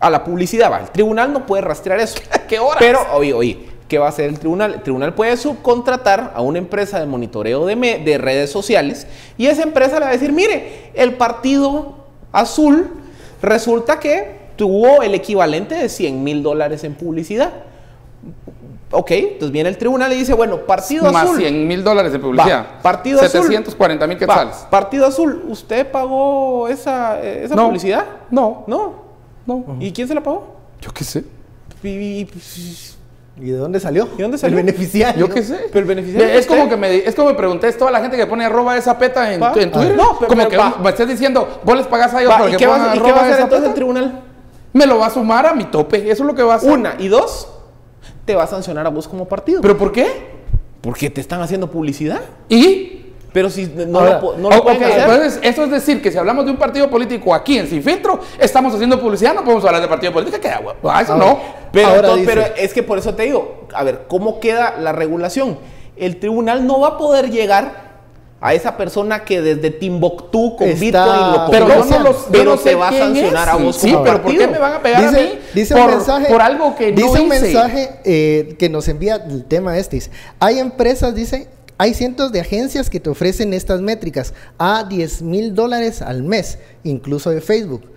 Speaker 6: A la publicidad, el tribunal no puede rastrear eso.
Speaker 7: ¿Qué horas?
Speaker 6: Pero, oye, ¿qué va a hacer el tribunal? El tribunal puede subcontratar a una empresa de monitoreo de redes sociales y esa empresa le va a decir, mire, el Partido Azul resulta que tuvo el equivalente de $100,000 en publicidad. Ok, entonces viene el tribunal y dice, bueno, Partido Azul.
Speaker 7: Más $100,000 de publicidad.
Speaker 6: Partido Azul.
Speaker 7: 740,000 quetzales.
Speaker 6: Partido Azul, ¿usted pagó esa publicidad?
Speaker 7: No.
Speaker 6: ¿Y quién se la pagó?
Speaker 7: Yo qué sé.
Speaker 1: ¿Y de dónde salió?
Speaker 6: ¿Y dónde salió?
Speaker 1: El beneficiario.
Speaker 7: Yo qué sé.
Speaker 6: Pero el beneficiario
Speaker 7: es como que me pregunté toda la gente que pone arroba esa peta en Twitter.
Speaker 6: No, pero
Speaker 7: como que me estás diciendo, vos les pagás a ellos para que pongan
Speaker 6: ¿y qué va a hacer entonces
Speaker 7: peta?
Speaker 6: el tribunal?
Speaker 7: Me lo va a sumar a mi tope. Eso es lo que va a hacer.
Speaker 6: Una. Y dos, te va a sancionar a vos como partido.
Speaker 7: ¿Pero por qué?
Speaker 6: Porque te están haciendo publicidad.
Speaker 7: ¿Y?
Speaker 6: Pero si no lo pueden hacer.
Speaker 7: Entonces, eso es decir que si hablamos de un partido político aquí en Sin Filtro, estamos haciendo publicidad, no podemos hablar de partido político, queda huevo. Eso no.
Speaker 6: Pero es que por eso te digo, a ver, ¿cómo queda la regulación? El tribunal no va a poder llegar a esa persona que desde Timbuktu con Bitcoin lo
Speaker 7: pero
Speaker 6: pero te va a sancionar a vos como
Speaker 7: pero ¿por qué me van a pegar a mí por algo que no hice?
Speaker 1: Dice un mensaje que nos envía el tema dice, hay empresas, dice, hay cientos de agencias que te ofrecen estas métricas a $10,000 al mes, incluso de Facebook.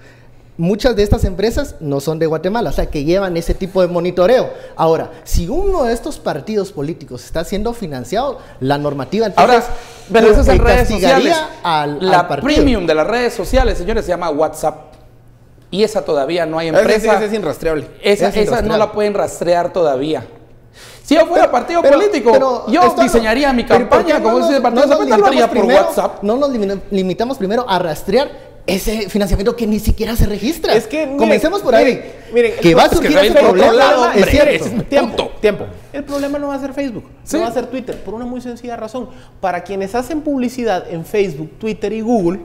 Speaker 1: Muchas de estas empresas no son de Guatemala, o sea, que llevan ese tipo de monitoreo. Ahora, si uno de estos partidos políticos está siendo financiado, la normativa entonces...
Speaker 7: Ahora, pero eso es en redes sociales.
Speaker 1: La
Speaker 7: premium de las redes sociales, señores, se llama WhatsApp. Y esa todavía no hay empresa.
Speaker 6: Esa es inrastreable.
Speaker 7: Esa no la pueden rastrear todavía. Si yo fuera partido político, yo diseñaría mi campaña, como dice el partido, lo haría por WhatsApp.
Speaker 1: No nos limitamos primero a rastrear ese financiamiento que ni siquiera se registra.
Speaker 6: Es que
Speaker 1: comencemos por ahí.
Speaker 6: Miren,
Speaker 1: que va a surgir ese problema, es cierto.
Speaker 6: Tiempo. El problema no va a ser Facebook, no va a ser Twitter, por una muy sencilla razón. Para quienes hacen publicidad en Facebook, Twitter y Google,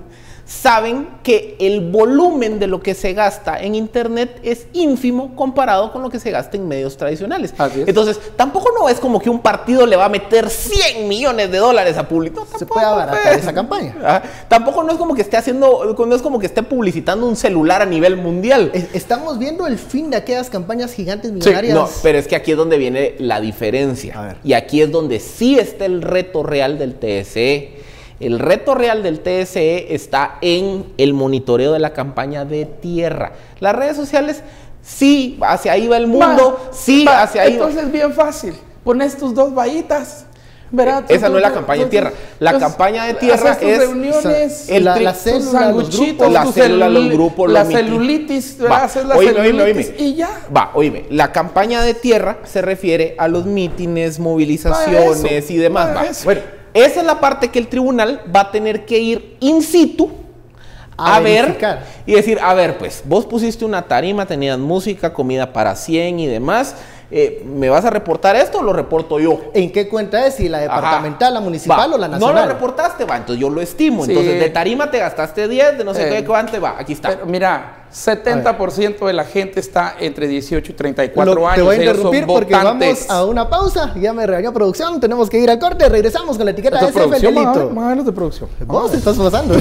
Speaker 6: saben que el volumen de lo que se gasta en Internet es ínfimo comparado con lo que se gasta en medios tradicionales. Entonces, tampoco no es como que un partido le va a meter $100 millones a publicar.
Speaker 1: Se puede abaratar esa campaña.
Speaker 6: Tampoco no es como que esté publicitando un celular a nivel mundial.
Speaker 1: Estamos viendo el fin de aquellas campañas gigantes millonarias.
Speaker 6: No, pero es que aquí es donde viene la diferencia. Y aquí es donde sí está el reto real del TSE. El reto real del TSE está en el monitoreo de la campaña de tierra. Las redes sociales, sí, hacia ahí va el mundo, hacia ahí va.
Speaker 7: Entonces es bien fácil, pones tus 2 vallitas, Verá,
Speaker 6: esa no es la campaña de tierra. La campaña de tierra es
Speaker 7: reuniones,
Speaker 1: la célula, los grupos,
Speaker 6: la célula, los grupos,
Speaker 7: la celulitis, haces la celulitis y ya.
Speaker 6: Va, oíme, la campaña de tierra se refiere a los mítines, movilizaciones y demás. Va. Bueno, esa es la parte que el tribunal va a tener que ir in situ a ver y decir, a ver, pues, vos pusiste una tarima, tenías música, comida para 100 y demás. ¿Me vas a reportar esto o lo reporto yo?
Speaker 1: ¿En qué cuenta es? ¿Si la departamental, la municipal o la nacional?
Speaker 6: No lo reportaste, va, entonces yo lo estimo. Sí. Entonces, de tarima te gastaste 10, de no sé qué cuánto, va, aquí está.
Speaker 7: Pero mira, 70% de la gente está entre 18 y 34 años.
Speaker 1: Te voy a interrumpir porque vamos a una pausa. Ya me regañó producción, tenemos que ir al corte. Regresamos con la etiqueta de SF el delito.
Speaker 7: Más o menos de producción.
Speaker 1: Vos te estás pasando.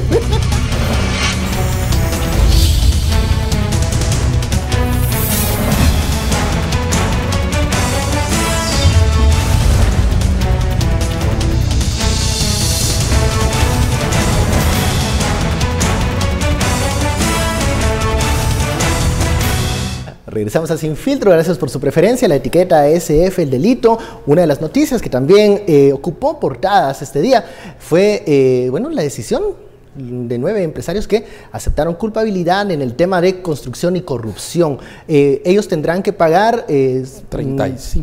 Speaker 1: Regresamos a Sin Filtro, gracias por su preferencia. La etiqueta SF, el delito. Una de las noticias que también ocupó portadas este día fue, bueno, la decisión de 9 empresarios que aceptaron culpabilidad en el tema de construcción y corrupción. Ellos tendrán que pagar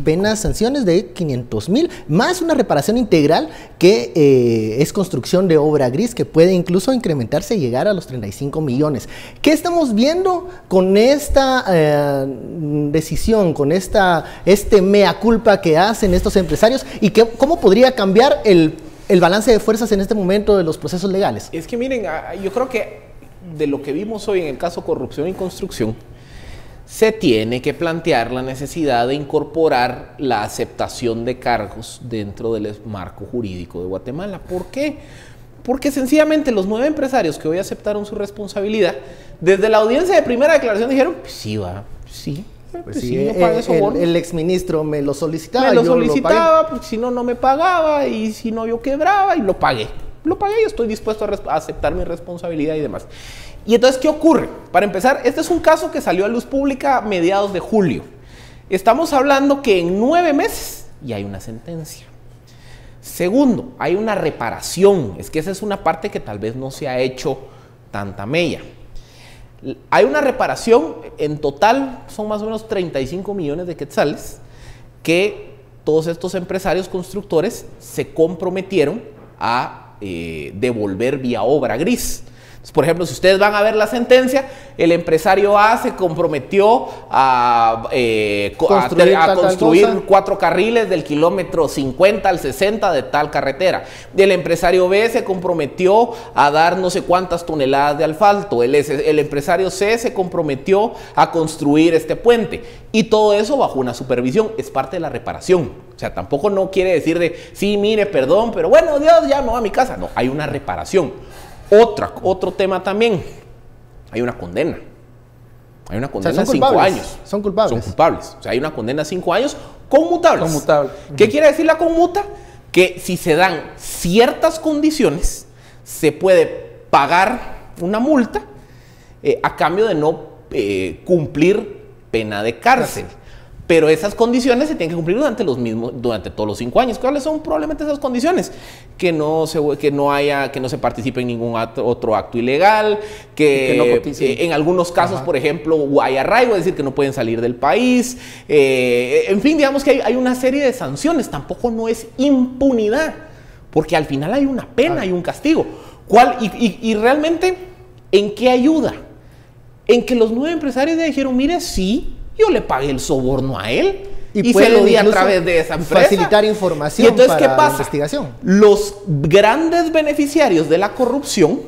Speaker 1: penas, sanciones de 500,000, más una reparación integral que es construcción de obra gris, que puede incluso incrementarse y llegar a los 35 millones. ¿Qué estamos viendo con esta decisión, con este mea culpa que hacen estos empresarios y cómo podría cambiar el balance de fuerzas en este momento de los procesos legales?
Speaker 6: Es que miren, yo creo que de lo que vimos hoy en el caso corrupción y construcción, se tiene que plantear la necesidad de incorporar la aceptación de cargos dentro del marco jurídico de Guatemala. ¿Por qué? Porque sencillamente los 9 empresarios que hoy aceptaron su responsabilidad, desde la audiencia de primera declaración dijeron, pues sí, va, sí.
Speaker 1: Pues sí, el exministro me lo solicitaba.
Speaker 6: Me lo solicitaba, porque si no, no me pagaba, y si no, yo quebraba, y lo pagué. Lo pagué y estoy dispuesto a aceptar mi responsabilidad y demás. Y entonces, ¿qué ocurre? Para empezar, este es un caso que salió a luz pública a mediados de julio. Estamos hablando que en 9 meses ya hay una sentencia. Segundo, hay una reparación. Es que esa es una parte que tal vez no se ha hecho tanta mella. Hay una reparación, en total son más o menos 35 millones de quetzales que todos estos empresarios constructores se comprometieron a devolver vía obra gris. Entonces, por ejemplo, si ustedes van a ver la sentencia, el empresario A se comprometió a construir 4 carriles del kilómetro 50 al 60 de tal carretera. El empresario B se comprometió a dar no sé cuántas toneladas de asfalto. El empresario C se comprometió a construir este puente. Y todo eso bajo una supervisión, es parte de la reparación. O sea, tampoco no quiere decir de, sí, mire, perdón, pero bueno, Dios, ya me voy a mi casa. No, hay una reparación. Otro tema también, hay una condena. Hay una condena de 5 años.
Speaker 1: Son culpables.
Speaker 6: Son culpables. O sea, hay una condena de 5 años conmutables.
Speaker 7: Conmutable.
Speaker 6: ¿Qué quiere decir la conmuta? Que si se dan ciertas condiciones, se puede pagar una multa a cambio de no cumplir pena de cárcel. Pero esas condiciones se tienen que cumplir durante todos los 5 años. ¿Cuáles son probablemente esas condiciones? Que no se participe en ningún otro acto ilegal, que no en algunos casos, por ejemplo, hay arraigo, es decir, que no pueden salir del país. En fin, digamos que hay una serie de sanciones. Tampoco no es impunidad, porque al final hay una pena, hay un castigo. Y realmente, ¿en qué ayuda? En que los 9 empresarios le dijeron, mire, sí, yo le pagué el soborno a él y se lo di a través de esa empresa.
Speaker 1: Facilitar información.
Speaker 6: Y entonces,
Speaker 1: para
Speaker 6: ¿qué pasa?
Speaker 1: La investigación.
Speaker 6: Los grandes beneficiarios de la corrupción,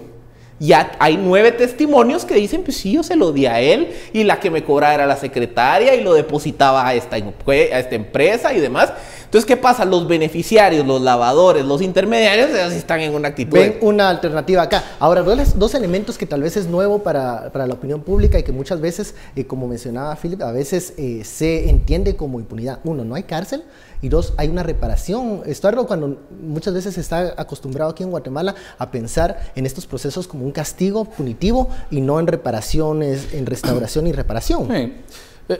Speaker 6: ya hay 9 testimonios que dicen, pues sí, yo se lo di a él y la que me cobraba era la secretaria y lo depositaba a esta empresa y demás. Entonces, ¿qué pasa? Los beneficiarios, los lavadores, los intermediarios, ellos están en una actitud.
Speaker 1: Ven una alternativa acá. Ahora, dos elementos que tal vez es nuevo para la opinión pública y que muchas veces, como mencionaba Philip, a veces se entiende como impunidad. 1, no hay cárcel. Y 2, hay una reparación. Esto es algo cuando muchas veces se está acostumbrado aquí en Guatemala a pensar en estos procesos como un castigo punitivo y no en reparaciones, en restauración y reparación.
Speaker 7: Sí.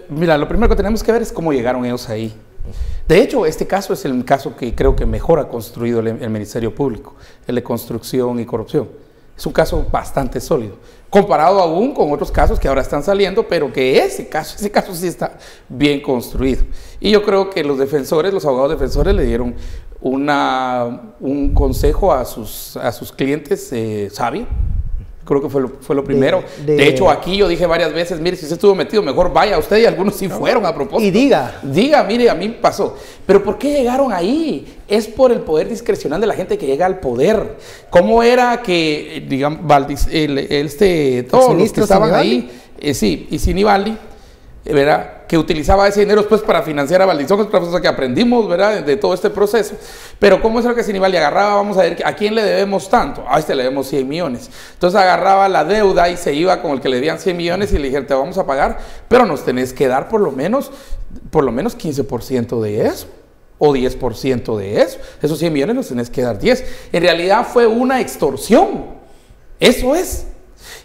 Speaker 7: Mira, lo primero que tenemos que ver es cómo llegaron ellos ahí. De hecho, este caso es el caso que creo que mejor ha construido el Ministerio Público, el de construcción y corrupción. Es un caso bastante sólido, comparado aún con otros casos que ahora están saliendo, pero que ese caso sí está bien construido. Y yo creo que los abogados defensores le dieron un consejo a sus clientes sabio. Creo que fue lo primero. De hecho, aquí yo dije varias veces, mire, si usted estuvo metido, mejor vaya usted, y algunos sí fueron a propósito.
Speaker 1: Y diga,
Speaker 7: mire, a mí pasó. Pero ¿por qué llegaron ahí? Es por el poder discrecional de la gente que llega al poder. ¿Cómo era que, digamos, todos los que estaban ahí, sí, y Sinibaldi, ¿verdad?, que utilizaba ese dinero después para financiar a Valdizón? Es otra cosa que aprendimos, ¿verdad?, de todo este proceso. Pero ¿cómo es lo que Sinibaldi agarraba? Vamos a ver, ¿a quién le debemos tanto? A este le debemos 100 millones. Entonces agarraba la deuda y se iba con el que le debían 100 millones y le dijeron, te vamos a pagar, pero nos tenés que dar por lo menos 15% de eso, o 10% de eso. Esos 100 millones nos tenés que dar 10. En realidad fue una extorsión. Eso es.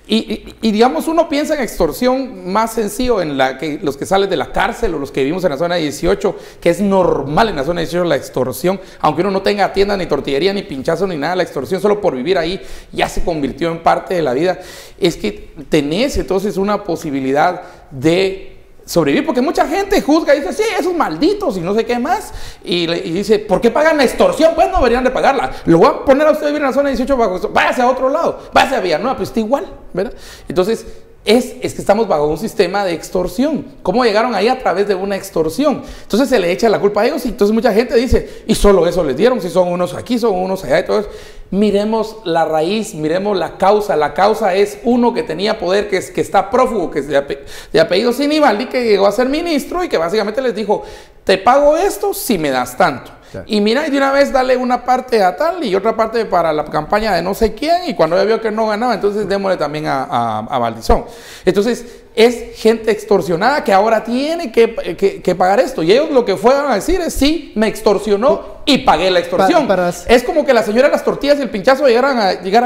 Speaker 7: Y digamos, uno piensa en extorsión más sencillo en los que salen de la cárcel o los que vivimos en la zona 18, que es normal en la zona 18 la extorsión, aunque uno no tenga tienda, ni tortillería, ni pinchazo, ni nada, la extorsión solo por vivir ahí ya se convirtió en parte de la vida. Es que tenés entonces una posibilidad de sobrevivir, porque mucha gente juzga y dice, sí, esos malditos y no sé qué más, y dice, ¿por qué pagan la extorsión? Pues no deberían de pagarla. Lo voy a poner a usted a vivir en la zona 18 bajo esto, váyase a otro lado, váyase a Villanueva, pues está igual, ¿verdad? Entonces, es que estamos bajo un sistema de extorsión. ¿Cómo llegaron ahí? A través de una extorsión. Entonces se le echa la culpa a ellos, y entonces mucha gente dice, y solo eso les dieron, si son unos aquí, son unos allá y todo eso. Miremos la raíz, miremos la causa. La causa es uno que tenía poder, que está prófugo, que es de apellido Sinibaldi, que llegó a ser ministro y que básicamente les dijo, te pago esto si me das tanto. Claro. Y mira, y de una vez dale una parte a tal y otra parte para la campaña de no sé quién, y cuando ya vio que no ganaba, entonces démosle también a Valdizón. Entonces, es gente extorsionada que ahora tiene que pagar esto. Y ellos lo que fueron a decir es, sí, me extorsionó y pagué la extorsión. Es como que la señora de las tortillas y el pinchazo llegaran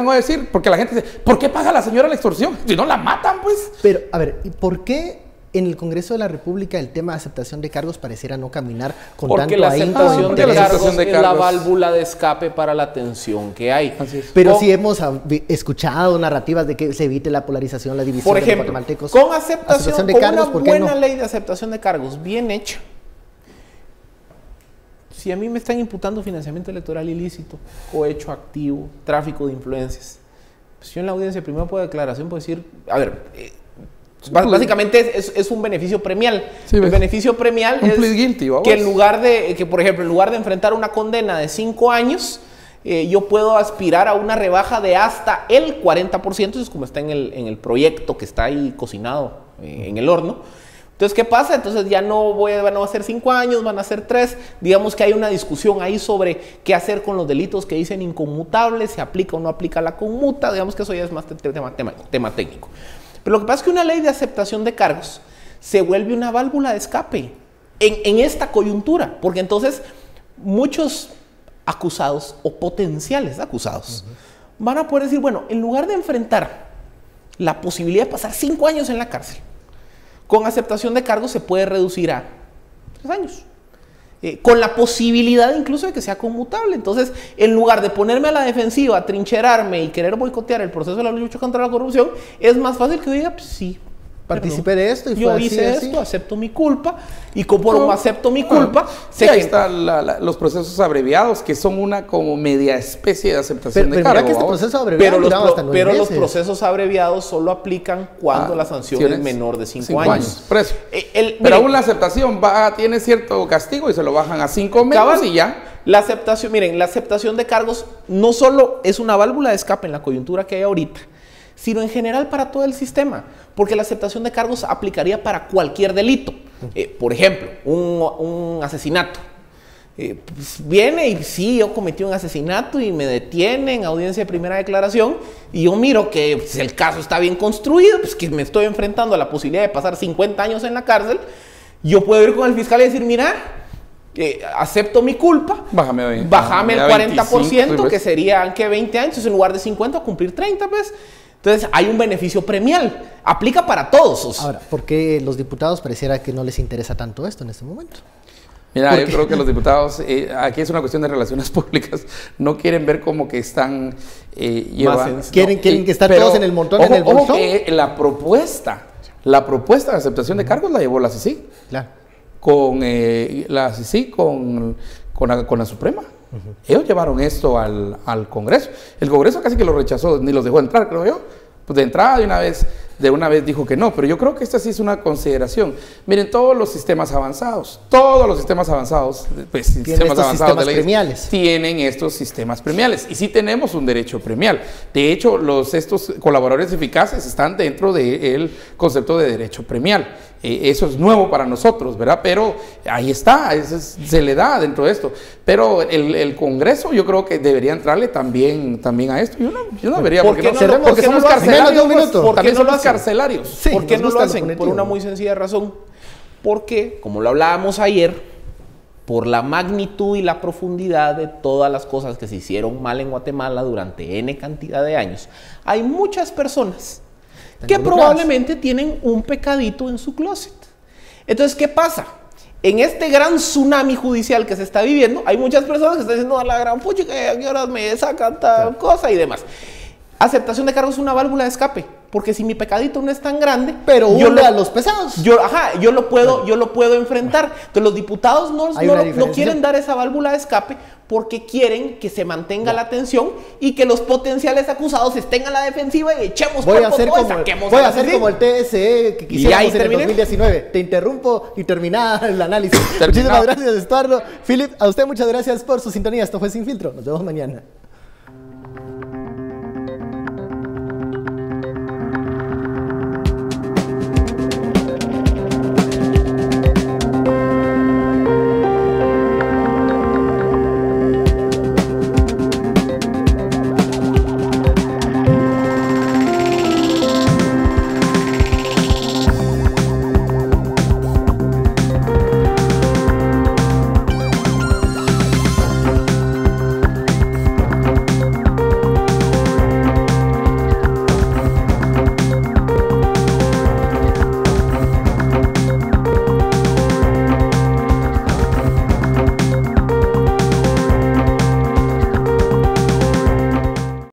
Speaker 7: a decir, porque la gente dice, ¿por qué paga la señora la extorsión? Si no la matan, pues.
Speaker 1: Pero, a ver, ¿y por qué en el Congreso de la República el tema de aceptación de cargos pareciera no caminar con
Speaker 6: porque
Speaker 1: tanto
Speaker 6: ahínco? Porque la aceptación de cargos es la válvula de escape para la tensión que hay.
Speaker 1: Pero sí hemos escuchado narrativas de que se evite la polarización, la división
Speaker 6: de los
Speaker 1: guatemaltecos.
Speaker 6: Con aceptación de cargos, una buena ley de aceptación de cargos bien hecha. Si a mí me están imputando financiamiento electoral ilícito, cohecho activo, tráfico de influencias, pues yo en la audiencia primero por declaración puedo decir, a ver, básicamente es un beneficio premial. Sí, el beneficio premial es guilty, que por ejemplo, en lugar de enfrentar una condena de 5 años, yo puedo aspirar a una rebaja de hasta el 40%, eso es como está en el proyecto que está ahí cocinado en el horno. Entonces, ¿qué pasa? Entonces ya no van a ser 5 años, van a ser 3. Digamos que hay una discusión ahí sobre qué hacer con los delitos que dicen inconmutables, se aplica o no aplica la conmuta. Digamos que eso ya es más tema técnico. Pero lo que pasa es que una ley de aceptación de cargos se vuelve una válvula de escape en esta coyuntura, porque entonces muchos acusados o potenciales acusados van a poder decir, bueno, en lugar de enfrentar la posibilidad de pasar 5 años en la cárcel, con aceptación de cargos se puede reducir a 3 años. Con la posibilidad incluso de que sea conmutable. Entonces, en lugar de ponerme a la defensiva, trincherarme y querer boicotear el proceso de la lucha contra la corrupción, es más fácil que yo diga, pues sí,
Speaker 1: participé de esto y
Speaker 6: yo
Speaker 1: fue
Speaker 6: hice
Speaker 1: así,
Speaker 6: esto, acepto mi culpa, y como acepto mi culpa,
Speaker 7: sé que están los procesos abreviados, que son una como media especie de aceptación de cargo.
Speaker 1: Que este proceso abreviado
Speaker 6: pero los procesos abreviados solo aplican cuando la sanción es menor de 5 años.
Speaker 7: Por eso. Pero aún la aceptación tiene cierto castigo y se lo bajan a 5 meses y ya.
Speaker 6: La aceptación, miren, la aceptación de cargos no solo es una válvula de escape en la coyuntura que hay ahorita, sino en general para todo el sistema, porque la aceptación de cargos aplicaría para cualquier delito. Por ejemplo, un asesinato. Pues viene y sí, yo cometí un asesinato y me detienen, audiencia de primera declaración, y yo miro que pues, el caso está bien construido, pues que me estoy enfrentando a la posibilidad de pasar 50 años en la cárcel. Yo puedo ir con el fiscal y decir, mira, acepto mi culpa, bájame el 40%, 25, que serían que 20 años, en lugar de 50 cumplir 30, pues. Entonces hay un beneficio premial, aplica para todos.
Speaker 1: Ahora, ¿por qué los diputados pareciera que no les interesa tanto esto en este momento?
Speaker 7: Mira, yo creo que los diputados, aquí es una cuestión de relaciones públicas, no quieren ver como que están llevando...
Speaker 1: Quieren que estén todos en el montón, en el bolsón.
Speaker 7: Ojo que la propuesta de aceptación de cargos la llevó la CICIG.
Speaker 1: Claro.
Speaker 7: Con la CICIG, con la Suprema. Ellos llevaron esto al Congreso. El Congreso casi que lo rechazó, ni los dejó entrar, creo yo. Pues de entrada de una vez dijo que no, pero yo creo que esta sí es una consideración. Miren, todos los sistemas avanzados, pues sistemas premiales. Tienen estos sistemas premiales y sí tenemos un derecho premial. De hecho, estos colaboradores eficaces están dentro del concepto de derecho premial. Eso es nuevo para nosotros, ¿verdad? Pero ahí está, se le da dentro de esto. Pero el Congreso yo creo que debería entrarle también a esto. Yo no vería, porque somos carcelarios. También somos carcelarios.
Speaker 6: Sí, ¿por qué no lo hacen? Por una muy sencilla razón. Porque, como lo hablábamos ayer, por la magnitud y la profundidad de todas las cosas que se hicieron mal en Guatemala durante N cantidad de años, hay muchas personas que probablemente tienen un pecadito en su closet. Entonces, ¿qué pasa? En este gran tsunami judicial que se está viviendo, hay muchas personas que están diciendo a la gran pucha, que a qué horas me sacan tal cosa y demás. Aceptación de cargos es una válvula de escape, porque si mi pecadito no es tan grande,
Speaker 1: pero a los pesados.
Speaker 6: Yo lo puedo enfrentar. Entonces los diputados no quieren dar esa válvula de escape porque quieren que se mantenga la tensión y que los potenciales acusados estén a la defensiva y echemos
Speaker 1: voy a hacer como el TSE que quisiéramos en el 2019. Te interrumpo y termina el análisis. Muchísimas gracias, Estuardo. Philip, a usted muchas gracias por su sintonía. Esto fue Sin Filtro. Nos vemos mañana.